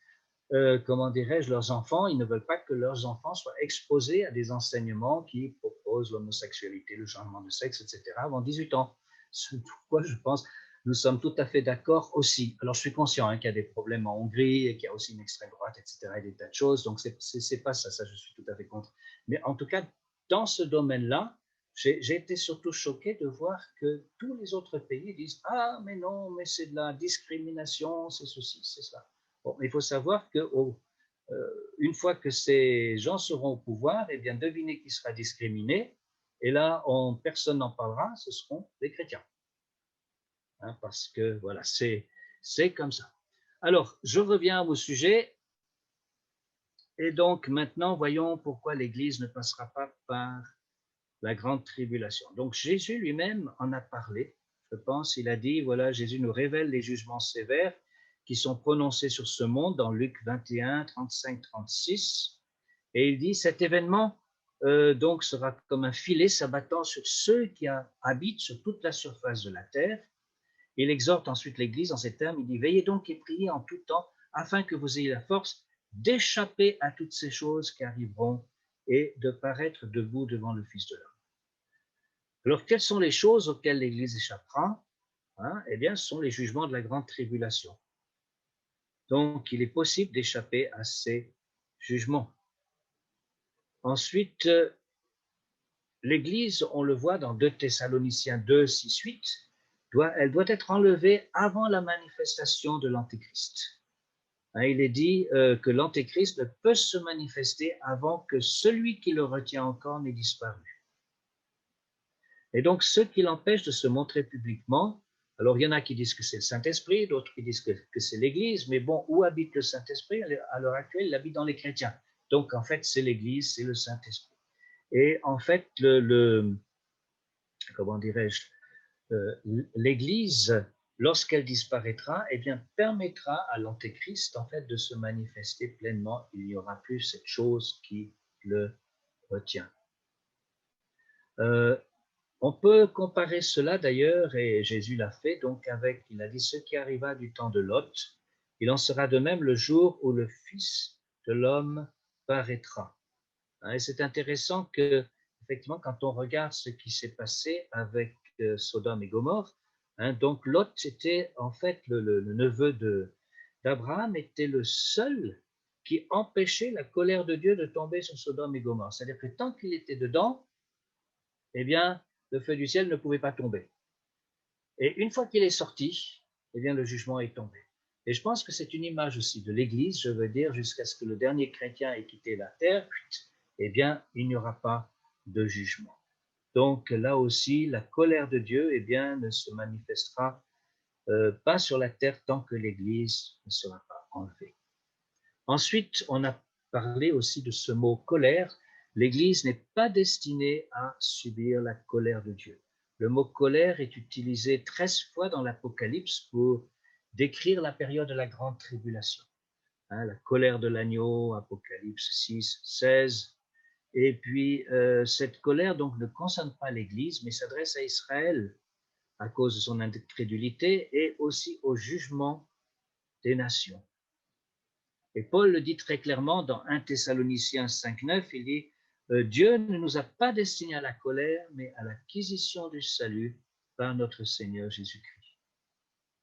comment dirais-je, leurs enfants. Ils ne veulent pas que leurs enfants soient exposés à des enseignements qui proposent l'homosexualité, le changement de sexe, etc. avant 18 ans. C'est pourquoi je pense nous sommes tout à fait d'accord aussi. Alors, je suis conscient qu'il y a des problèmes en Hongrie et qu'il y a aussi une extrême droite, etc., et des tas de choses. Donc, c'est pas ça, je suis tout à fait contre. Mais en tout cas, dans ce domaine-là, j'ai été surtout choqué de voir que tous les autres pays disent « Ah, mais non, mais c'est de la discrimination, c'est ceci, c'est cela ». Bon, il faut savoir que une fois que ces gens seront au pouvoir, eh bien, devinez qui sera discriminé. Et là, personne n'en parlera, ce seront les chrétiens. Hein, parce que voilà, c'est comme ça. Alors, je reviens au sujet. Et donc, maintenant, voyons pourquoi l'Église ne passera pas par la grande tribulation. Donc, Jésus lui-même en a parlé. Je pense, il a dit, voilà, Jésus nous révèle les jugements sévères qui sont prononcés sur ce monde dans Luc 21, 35, 36. Et il dit, cet événement donc sera comme un filet s'abattant sur ceux qui habitent sur toute la surface de la terre. Il exhorte ensuite l'Église en ces termes, il dit « Veillez donc et priez en tout temps, afin que vous ayez la force d'échapper à toutes ces choses qui arriveront et de paraître debout devant le Fils de l'homme. » Alors, quelles sont les choses auxquelles l'Église échappera? Eh bien, ce sont les jugements de la grande tribulation. Donc, il est possible d'échapper à ces jugements. Ensuite, l'Église, on le voit dans 2 Thessaloniciens 2, 6, 8, elle doit être enlevée avant la manifestation de l'Antéchrist. Il est dit que l'Antéchrist ne peut se manifester avant que celui qui le retient encore n'ait disparu. Et donc, ce qui l'empêche de se montrer publiquement, alors il y en a qui disent que c'est le Saint-Esprit, d'autres qui disent que c'est l'Église, mais bon, où habite le Saint-Esprit? À l'heure actuelle, il habite dans les chrétiens. Donc, en fait, c'est l'Église, c'est le Saint-Esprit. Et en fait, comment dirais-je, l'Église, lorsqu'elle disparaîtra, eh bien, permettra à l'Antéchrist, en fait, de se manifester pleinement. Il n'y aura plus cette chose qui le retient. On peut comparer cela d'ailleurs, et Jésus l'a fait, donc il a dit ce qui arriva du temps de Lot, il en sera de même le jour où le Fils de l'homme paraîtra. Et c'est intéressant que, effectivement, quand on regarde ce qui s'est passé avec Sodome et Gomorrhe, donc Lot était en fait le neveu d'Abraham, était le seul qui empêchait la colère de Dieu de tomber sur Sodome et Gomorrhe. C'est-à-dire que tant qu'il était dedans, eh bien, le feu du ciel ne pouvait pas tomber. Et une fois qu'il est sorti, eh bien, le jugement est tombé. Et je pense que c'est une image aussi de l'Église, je veux dire, jusqu'à ce que le dernier chrétien ait quitté la terre, eh bien, il n'y aura pas de jugement. Donc là aussi, la colère de Dieu, eh bien, ne se manifestera pas sur la terre tant que l'Église ne sera pas enlevée. Ensuite, on a parlé aussi de ce mot colère. L'Église n'est pas destinée à subir la colère de Dieu. Le mot colère est utilisé 13 fois dans l'Apocalypse pour décrire la période de la grande tribulation. La colère de l'agneau, Apocalypse 6, 16. Et puis, cette colère donc ne concerne pas l'Église, mais s'adresse à Israël à cause de son incrédulité et aussi au jugement des nations. Et Paul le dit très clairement dans 1 Thessaloniciens 5, 9, il dit Dieu ne nous a pas destinés à la colère, mais à l'acquisition du salut par notre Seigneur Jésus-Christ.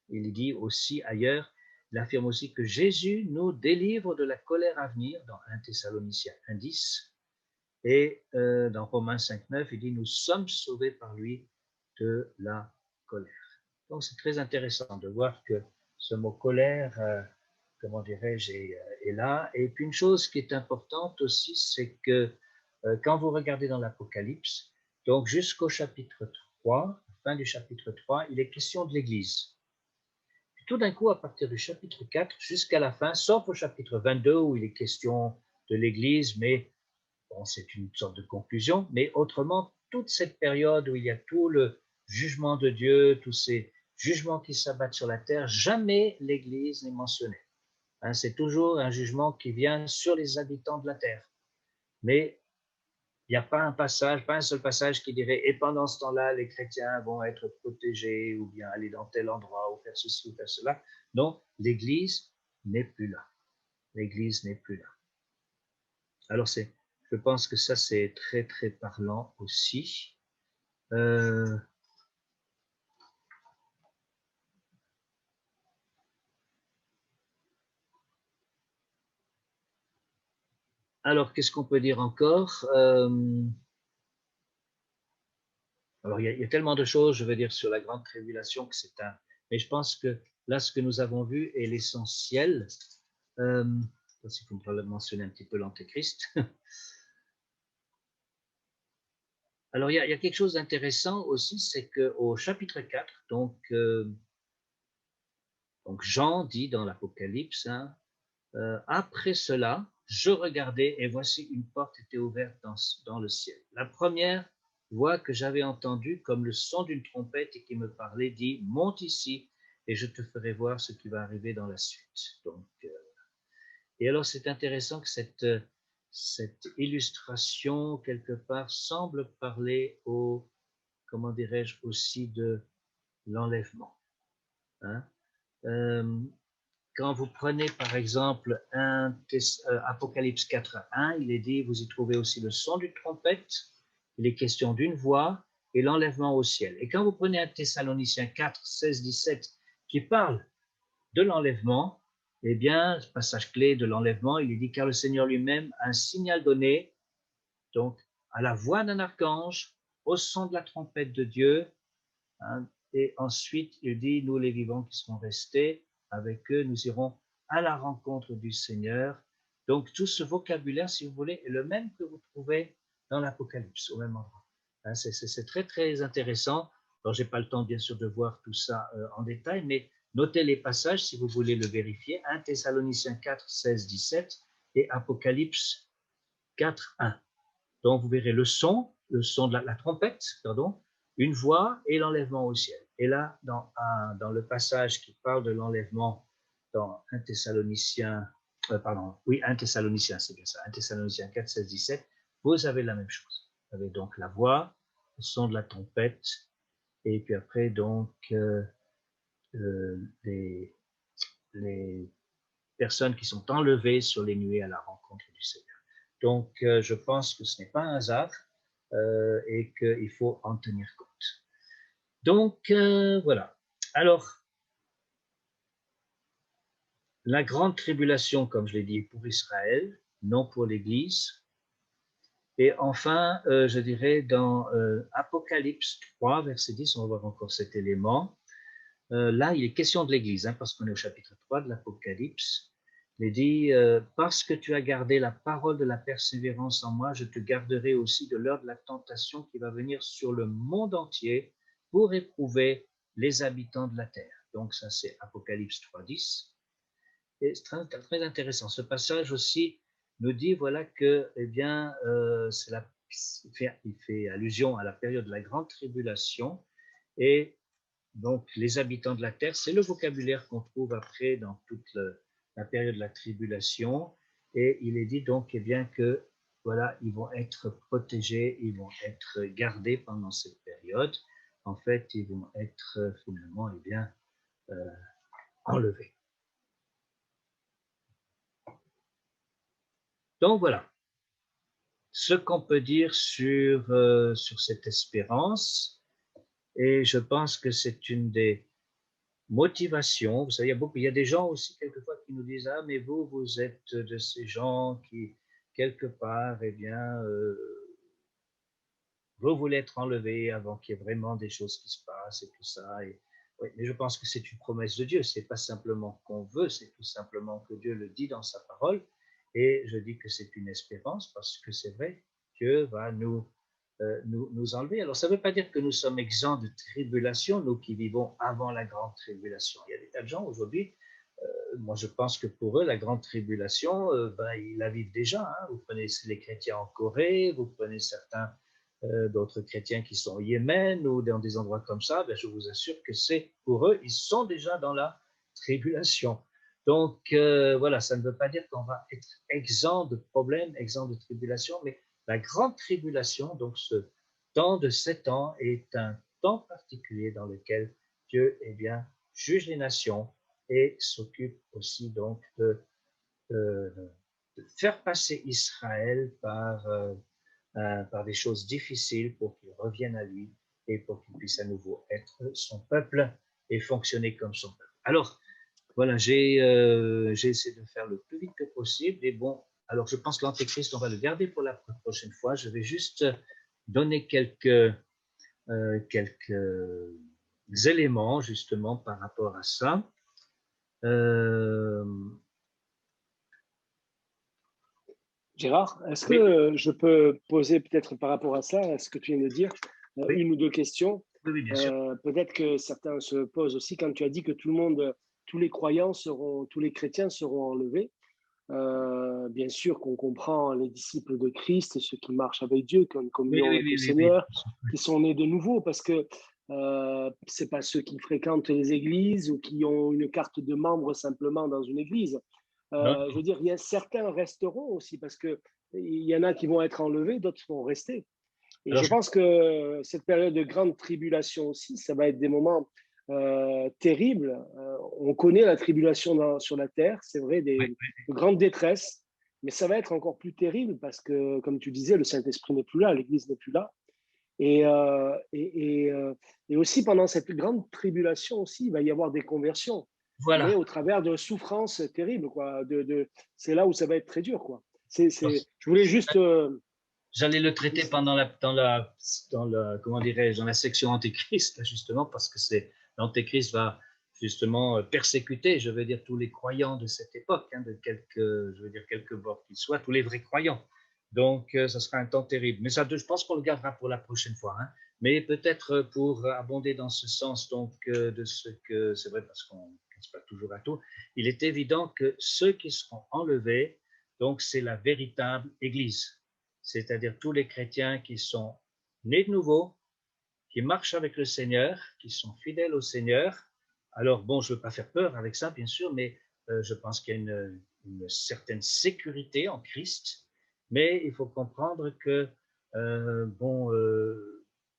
Il dit aussi ailleurs, il affirme aussi que Jésus nous délivre de la colère à venir dans 1 Thessaloniciens 1, 10. Et dans Romains 5, 9, il dit nous sommes sauvés par lui de la colère. Donc c'est très intéressant de voir que ce mot colère comment dirais-je, est là. Et puis une chose qui est importante aussi, c'est que quand vous regardez dans l'Apocalypse, donc jusqu'au chapitre 3, fin du chapitre 3, il est question de l'Église. Tout d'un coup, à partir du chapitre 4 jusqu'à la fin, sauf au chapitre 22 où il est question de l'Église, mais bon, c'est une sorte de conclusion, mais autrement, toute cette période où il y a tout le jugement de Dieu, tous ces jugements qui s'abattent sur la terre, jamais l'Église n'est mentionnée. Hein, c'est toujours un jugement qui vient sur les habitants de la terre. Mais il n'y a pas un passage, pas un seul passage qui dirait « et pendant ce temps-là, les chrétiens vont être protégés ou bien aller dans tel endroit ou faire ceci ou faire cela ». Non, l'Église n'est plus là. L'Église n'est plus là. Alors, je pense que ça, c'est très, très parlant aussi. Alors, qu'est-ce qu'on peut dire encore? Alors, il y a tellement de choses, je veux dire, sur la grande tribulation que c'est un... Mais je pense que là, ce que nous avons vu est l'essentiel. Il faut me mentionner un petit peu l'Antéchrist. Alors, il y a quelque chose d'intéressant aussi, c'est qu'au chapitre 4, donc Jean dit dans l'Apocalypse, hein, après cela, je regardais et voici une porte était ouverte dans le ciel. La première voix que j'avais entendue comme le son d'une trompette et qui me parlait dit « Monte ici et je te ferai voir ce qui va arriver dans la suite. » Donc, et alors c'est intéressant que cette illustration quelque part semble parler comment dirais-je, aussi de l'enlèvement. Hein? Quand vous prenez par exemple Apocalypse 4:1, il est dit, vous y trouvez aussi le son d'une trompette, il est question d'une voix et l'enlèvement au ciel. Et quand vous prenez un Thessaloniciens 4:16-17 qui parle de l'enlèvement, eh bien, ce passage clé de l'enlèvement, il est dit, car le Seigneur lui-même a un signal donné, donc à la voix d'un archange, au son de la trompette de Dieu, hein, et ensuite il dit, nous les vivants qui serons restés, avec eux, nous irons à la rencontre du Seigneur. Donc, tout ce vocabulaire, si vous voulez, est le même que vous trouvez dans l'Apocalypse, au même endroit. Hein, c'est très, très intéressant. Alors, je n'ai pas le temps, bien sûr, de voir tout ça en détail, mais notez les passages si vous voulez le vérifier. 1 Thessaloniciens 4:16-17 et Apocalypse 4:1. Donc, vous verrez le son de la trompette, pardon, une voix et l'enlèvement au ciel. Et là, dans le passage qui parle de l'enlèvement dans 1 Thessaloniciens, 1 Thessaloniciens, c'est bien ça, 1 Thessaloniciens 4:16-17, vous avez la même chose. Vous avez donc la voix, le son de la trompette, et puis après, donc, les personnes qui sont enlevées sur les nuées à la rencontre du Seigneur. Donc, je pense que ce n'est pas un hasard et qu'il faut en tenir compte. Donc, voilà. Alors, la grande tribulation, comme je l'ai dit, pour Israël, non pour l'Église. Et enfin, je dirais dans Apocalypse 3, verset 10, on va voir encore cet élément. Là, il est question de l'Église, hein, parce qu'on est au chapitre 3 de l'Apocalypse. Il est dit, parce que tu as gardé la parole de la persévérance en moi, je te garderai aussi de l'heure de la tentation qui va venir sur le monde entier pour éprouver les habitants de la terre. Donc ça, c'est Apocalypse 3:10. Et c'est très, très intéressant. Ce passage aussi nous dit, voilà que, eh bien, il fait allusion à la période de la grande tribulation et donc, les habitants de la terre, c'est le vocabulaire qu'on trouve après dans toute la période de la tribulation. Et il est dit donc, eh bien, que voilà, ils vont être protégés, ils vont être gardés pendant cette période. En fait, ils vont être finalement, eh bien, enlevés. Donc voilà, ce qu'on peut dire sur cette espérance. Et je pense que c'est une des motivation. Vous savez, il y a des gens aussi quelquefois qui nous disent, ah, mais vous êtes de ces gens qui, quelque part, eh bien, vous voulez être enlevés avant qu'il y ait vraiment des choses qui se passent et tout ça. Oui, mais je pense que c'est une promesse de Dieu. Ce n'est pas simplement qu'on veut, c'est tout simplement que Dieu le dit dans sa parole. Et je dis que c'est une espérance parce que c'est vrai, Dieu va nous enlever. Alors, ça ne veut pas dire que nous sommes exempts de tribulation, nous qui vivons avant la grande tribulation. Il y a des tas de gens aujourd'hui, moi je pense que pour eux, la grande tribulation, ils la vivent déjà. Hein. Vous prenez les chrétiens en Corée, vous prenez certains d'autres chrétiens qui sont au Yémen ou dans des endroits comme ça, je vous assure que c'est pour eux, ils sont déjà dans la tribulation. Donc voilà, ça ne veut pas dire qu'on va être exempt de problèmes, exempt de tribulation, mais la grande tribulation, donc ce temps de 7 ans, est un temps particulier dans lequel Dieu juge les nations et s'occupe aussi donc de, de faire passer Israël par des choses difficiles pour qu'il revienne à lui et pour qu'il puisse à nouveau être son peuple et fonctionner comme son peuple. Alors, voilà, j'ai essayé de faire le plus vite que possible. Et bon, alors je pense que l'Antéchrist, on va le garder pour la prochaine fois. Je vais juste donner quelques éléments justement par rapport à ça. Gérard, est-ce Oui. que je peux poser peut-être par rapport à ça, à ce que tu viens de dire, Oui. une ou deux questions? Oui, bien sûr. Peut-être que certains se posent aussi quand tu as dit que tous les croyants tous les chrétiens seront enlevés. Bien sûr qu'on comprend les disciples de Christ, ceux qui marchent avec Dieu, qui ont une communion avec le Seigneur, qui sont nés de nouveau, parce que c'est pas ceux qui fréquentent les églises ou qui ont une carte de membre simplement dans une église. Je veux dire, certains resteront aussi, parce que il y en a qui vont être enlevés, d'autres vont rester. Et alors, je pense que cette période de grande tribulation aussi, ça va être des moments terribles. On connaît la tribulation sur la terre, c'est vrai, de grandes détresses, mais ça va être encore plus terrible parce que, comme tu disais, le Saint-Esprit n'est plus là, l'Église n'est plus là. Et aussi, pendant cette grande tribulation aussi, il va y avoir des conversions, voilà. mais au travers de souffrances terribles. C'est là où ça va être très dur. Je voulais juste... J'allais le traiter dans la section Antéchrist, justement, parce que l'Antéchrist va justement persécuter, je veux dire, tous les croyants de cette époque, de quelque bord qu'ils soient, tous les vrais croyants. Donc, ça sera un temps terrible. Mais ça, je pense qu'on le gardera pour la prochaine fois. Hein. Mais peut-être pour abonder dans ce sens, donc, de ce que, c'est vrai, parce qu'on ne pense pas toujours à tout, il est évident que ceux qui seront enlevés, donc, c'est la véritable Église. C'est-à-dire tous les chrétiens qui sont nés de nouveau, qui marchent avec le Seigneur, qui sont fidèles au Seigneur. Alors, bon, je ne veux pas faire peur avec ça, bien sûr, mais je pense qu'il y a une certaine sécurité en Christ, mais il faut comprendre que,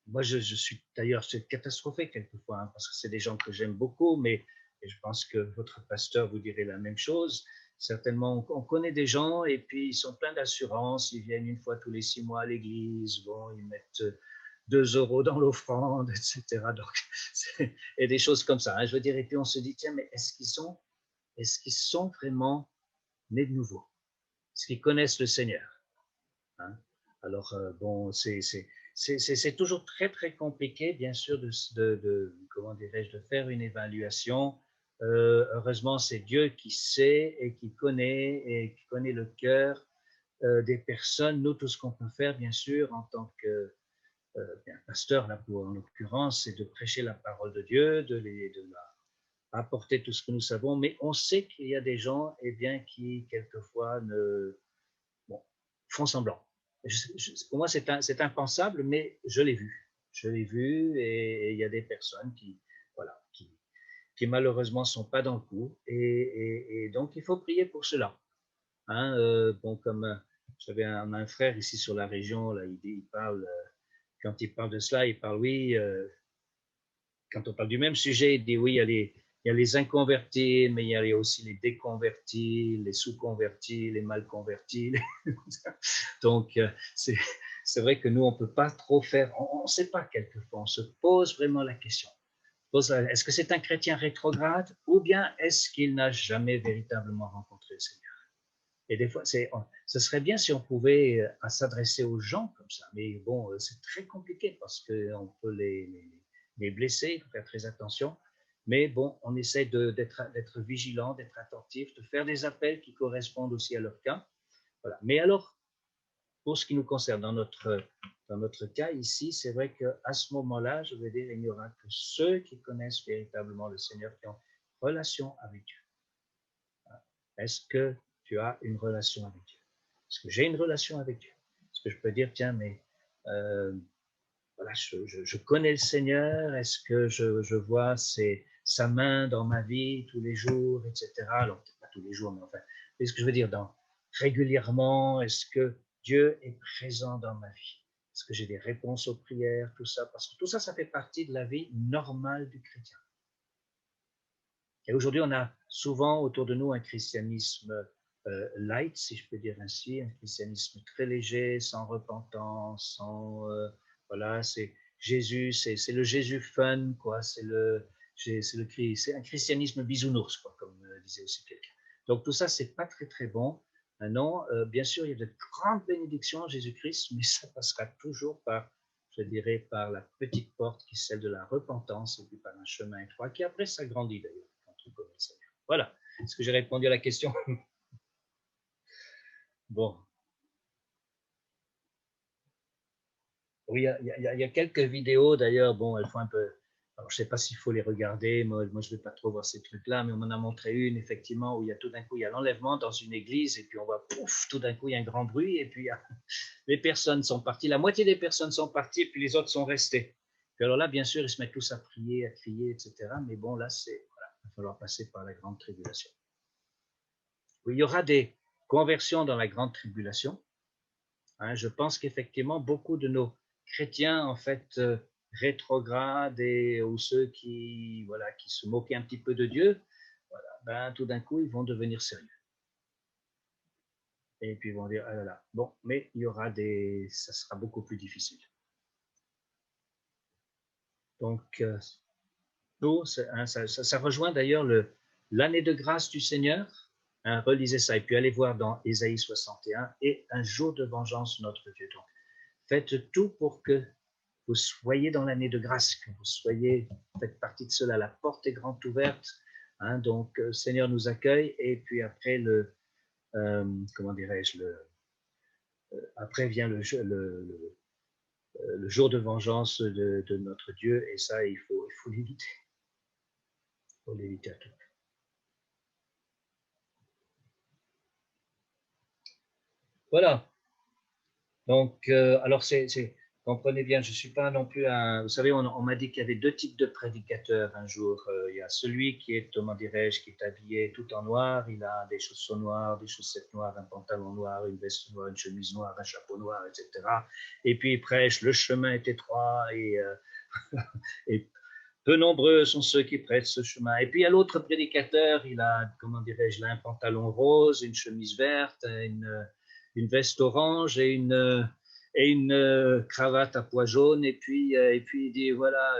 moi, je suis d'ailleurs catastrophé quelquefois, hein, parce que c'est des gens que j'aime beaucoup, mais et je pense que votre pasteur vous dirait la même chose. Certainement, on connaît des gens et puis ils sont pleins d'assurance, ils viennent une fois tous les 6 mois à l'église, bon, ils mettent 2 € dans l'offrande, etc. Donc, et des choses comme ça. Hein, je veux dire, et puis on se dit, tiens, mais est-ce qu'ils sont vraiment nés de nouveau? Est-ce qu'ils connaissent le Seigneur? Hein? Alors, bon, c'est toujours très, très compliqué, bien sûr, comment dirais-je, de faire une évaluation. Heureusement, c'est Dieu qui sait et qui connaît le cœur des personnes. Nous, tout ce qu'on peut faire, bien sûr, en tant que pasteur, là, en l'occurrence, c'est de prêcher la parole de Dieu, de apporter tout ce que nous savons, mais on sait qu'il y a des gens qui, quelquefois, font semblant. Pour moi, c'est impensable, mais je l'ai vu. Je l'ai vu et il y a des personnes qui malheureusement ne sont pas dans le coup. Et donc, il faut prier pour cela. Hein, comme j'avais un frère ici sur la région, là, il parle, quand il parle de cela, il parle, oui, quand on parle du même sujet, il dit, oui, il y a les inconvertis, mais il y a aussi les déconvertis, les sous-convertis, les mal convertis. Donc, c'est vrai que nous, on ne peut pas trop faire, on ne sait pas quelquefois, on se pose vraiment la question. Est-ce que c'est un chrétien rétrograde ou bien est-ce qu'il n'a jamais véritablement rencontré le Seigneur? Et des fois, ce serait bien si on pouvait s'adresser aux gens comme ça, mais bon, c'est très compliqué parce qu'on peut les blesser, il faut faire très attention. Mais bon, on essaie d'être vigilant, d'être attentif, de faire des appels qui correspondent aussi à leur cas. Voilà. Mais alors, pour ce qui nous concerne, dans notre cas ici, c'est vrai qu'à ce moment-là, je veux dire, il n'y aura que ceux qui connaissent véritablement le Seigneur, qui ont une relation avec Dieu. Est-ce que tu as une relation avec Dieu? Est-ce que j'ai une relation avec Dieu? Est-ce que je peux dire, tiens, mais voilà, je connais le Seigneur, est-ce que je vois sa main dans ma vie tous les jours, etc. Alors, peut-être pas tous les jours, mais enfin, c'est ce que je veux dire, régulièrement, est-ce que Dieu est présent dans ma vie? Est-ce que j'ai des réponses aux prières, tout ça? Parce que tout ça, ça fait partie de la vie normale du chrétien. Et aujourd'hui, on a souvent autour de nous un christianisme light, si je peux dire ainsi, un christianisme très léger, sans repentance, sans voilà, c'est Jésus, c'est le Jésus fun, quoi. C'est un christianisme bisounours, quoi, comme disait aussi quelqu'un. Donc tout ça, c'est pas très très bon. Non, bien sûr, il y a de grandes bénédictions en Jésus-Christ, mais ça passera toujours par, je dirais, par la petite porte qui est celle de la repentance, et puis par un chemin étroit qui après s'agrandit d'ailleurs. Voilà. Est-ce que j'ai répondu à la question? Bon. Oui, il y a quelques vidéos d'ailleurs. Bon, elles font un peu. Alors, je ne sais pas s'il faut les regarder. Moi je ne vais pas trop voir ces trucs-là, mais on m'en a montré une, effectivement, où il y a tout d'un coup, il y a l'enlèvement dans une église, et puis on voit, pouf, tout d'un coup, il y a un grand bruit, et puis les personnes sont parties. La moitié des personnes sont parties, et puis les autres sont restées. Puis alors là, bien sûr, ils se mettent tous à prier, à crier, etc. Mais bon, là, voilà, il va falloir passer par la grande tribulation. Oui, il y aura des conversions dans la grande tribulation. Hein, je pense qu'effectivement, beaucoup de nos chrétiens, en fait, rétrogrades ou ceux qui, voilà, qui se moquaient un petit peu de Dieu, voilà, ben, tout d'un coup, ils vont devenir sérieux. Et puis ils vont dire, ah là là, bon, mais il y aura ça sera beaucoup plus difficile. Donc, nous, ça rejoint d'ailleurs l'année de grâce du Seigneur. Hein, relisez ça et puis allez voir dans Ésaïe 61 et un jour de vengeance notre Dieu. Donc, faites tout pour que vous soyez dans l'année de grâce, que vous faites partie de cela. La porte est grande ouverte. Hein, donc, le Seigneur nous accueille et puis après comment dirais-je, après vient le jour de vengeance de notre Dieu et ça, il faut l'éviter. Il faut l'éviter à tout. Voilà. Donc, alors comprenez bien, je ne suis pas non plus vous savez, on m'a dit qu'il y avait deux types de prédicateurs un jour. Il y a celui qui est, comment dirais-je, qui est habillé tout en noir, il a des chaussons noires, des chaussettes noires, un pantalon noir, une veste noire, une chemise noire, un chapeau noir, etc. Et puis il prêche, le chemin est étroit et peu nombreux sont ceux qui prêchent ce chemin. Et puis il y a l'autre prédicateur, il a, comment dirais-je, un pantalon rose, une chemise verte, une veste orange et une cravate à pois jaune. Et puis il dit, voilà,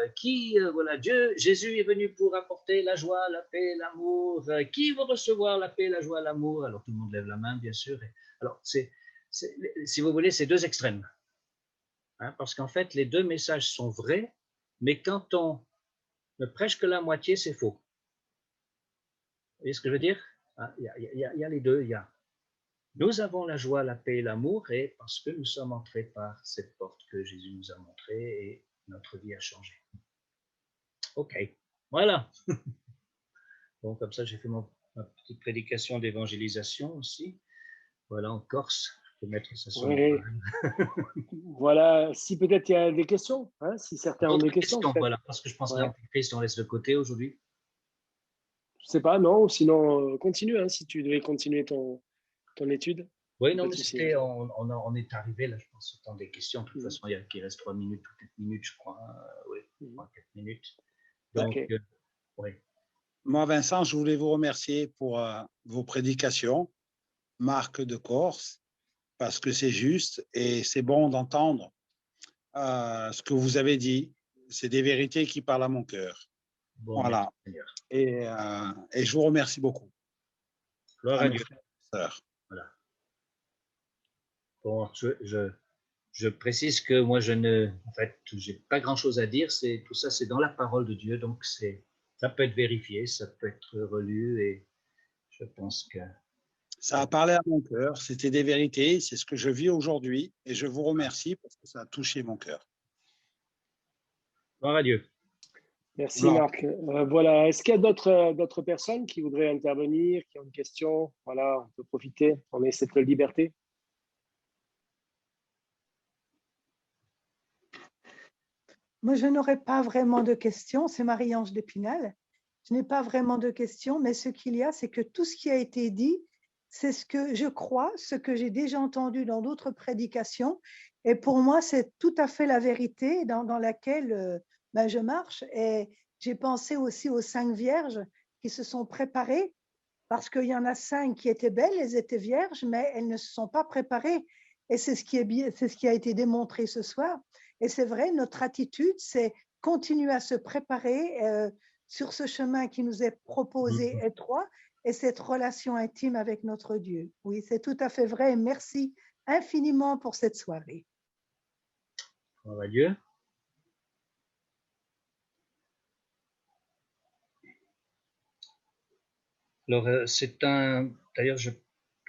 voilà, Jésus est venu pour apporter la joie, la paix, l'amour. Qui veut recevoir la paix, la joie, l'amour? Alors tout le monde lève la main, bien sûr. Alors, si vous voulez, c'est deux extrêmes. Hein, parce qu'en fait, les deux messages sont vrais, mais quand on ne prêche que la moitié, c'est faux. Vous voyez ce que je veux dire? Il y a les deux. Nous avons la joie, la paix et l'amour, et parce que nous sommes entrés par cette porte que Jésus nous a montrée, et notre vie a changé. Ok, voilà. Bon, comme ça, j'ai fait ma petite prédication d'évangélisation aussi. Voilà, en Corse. Je peux mettre ça sur oui. Voilà, si peut-être il y a des questions, hein, si certains ont des questions. Voilà, parce que je pense que l'Antéchrist, on laisse de côté aujourd'hui. Je ne sais pas, non, sinon continue, hein, si tu devais continuer ton étude. Oui, non, mais on est arrivé là, je pense, au temps des questions. De toute façon, il reste 3 minutes ou 4 minutes, je crois. Oui, 3-4 minutes. Donc, oui. Moi, Vincent, je voulais vous remercier pour vos prédications, Marc de Corse, parce que c'est juste et c'est bon d'entendre ce que vous avez dit. C'est des vérités qui parlent à mon cœur. Bon, voilà. Et je vous remercie beaucoup. Gloire à Dieu. Voilà. Bon, je précise que moi, en fait, j'ai pas grand-chose à dire. Tout ça, c'est dans la parole de Dieu, donc c'est ça peut être vérifié, ça peut être relu et je pense que… Ça a parlé à mon cœur, c'était des vérités, c'est ce que je vis aujourd'hui et je vous remercie parce que ça a touché mon cœur. Gloire à Dieu. Merci Gloire. Marc. Voilà, est-ce qu'il y a d'autres personnes qui voudraient intervenir, qui ont une question? Voilà, on peut profiter, on a cette liberté. Moi, je n'aurais pas vraiment de questions. C'est Marie-Ange d'Épinal. Je n'ai pas vraiment de questions, mais ce qu'il y a, c'est que tout ce qui a été dit, c'est ce que je crois, ce que j'ai déjà entendu dans d'autres prédications. Et pour moi, c'est tout à fait la vérité dans laquelle je marche. Et j'ai pensé aussi aux 5 vierges qui se sont préparées, parce qu'il y en a 5 qui étaient belles, elles étaient vierges, mais elles ne se sont pas préparées. Et c'est ce qui a été démontré ce soir. Et c'est vrai, notre attitude, c'est continuer à se préparer sur ce chemin qui nous est proposé étroit et cette relation intime avec notre Dieu. Oui, c'est tout à fait vrai. Merci infiniment pour cette soirée. Gloire à Dieu. Alors, d'ailleurs, je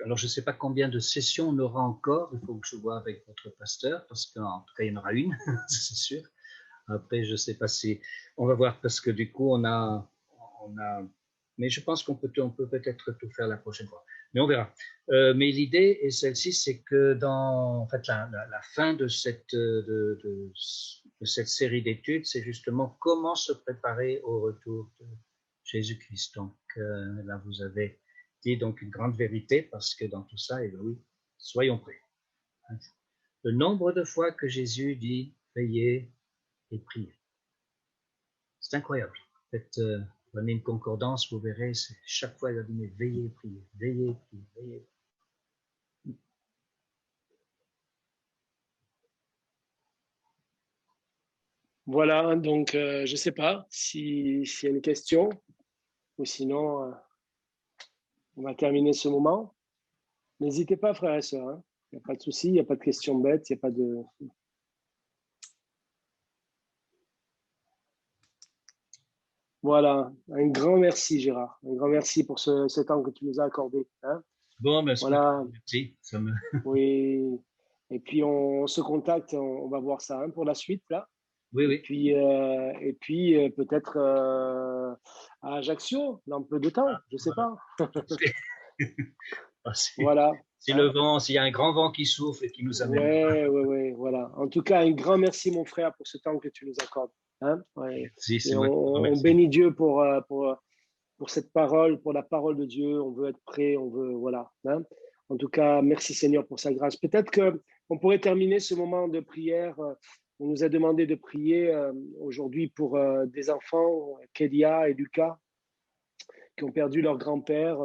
ne sais pas combien de sessions on aura encore. Il faut que je vois avec votre pasteur, parce qu'en tout cas, il y en aura une, c'est sûr. Après, je ne sais pas si… On va voir, parce que du coup, on a… Mais je pense qu'on peut peut-être tout faire la prochaine fois. Mais on verra. Mais l'idée est celle-ci, c'est que dans en fait, la fin de cette série d'études, c'est justement comment se préparer au retour de Jésus-Christ. Donc là, vous avez dit donc une grande vérité, parce que dans tout ça, et oui, soyons prêts. Le nombre de fois que Jésus dit « veillez et priez ». C'est incroyable. Faites, prenez une concordance, vous verrez, chaque fois il a dit « veillez et priez, veillez et priez, veillez et priez ». Voilà, donc je ne sais pas s'il y a une question, ou sinon on va terminer ce moment. N'hésitez pas, frères et sœurs, hein. Il n'y a pas de souci, il n'y a pas de questions bêtes, il n'y a pas de… Voilà, un grand merci Gérard, un grand merci pour ce temps que tu nous as accordé, hein. Bon, ben, voilà. Merci. Oui, et puis on se contacte, on va voir ça, hein, pour la suite là. Oui, oui. Et puis peut-être à Ajaccio dans peu de temps, je ne sais pas. Voilà. Si le vent, s'il y a un grand vent qui souffle et qui nous amène. Oui, voilà. En tout cas, un grand merci mon frère pour ce temps que tu nous accordes, hein. Ouais. Merci, on bénit Dieu pour cette parole, pour la parole de Dieu. On veut être prêt, on veut, voilà, hein. En tout cas, merci Seigneur pour sa grâce. Peut-être qu'on pourrait terminer ce moment de prière. On nous a demandé de prier aujourd'hui pour des enfants, Kédia et Lucas, qui ont perdu leur grand-père.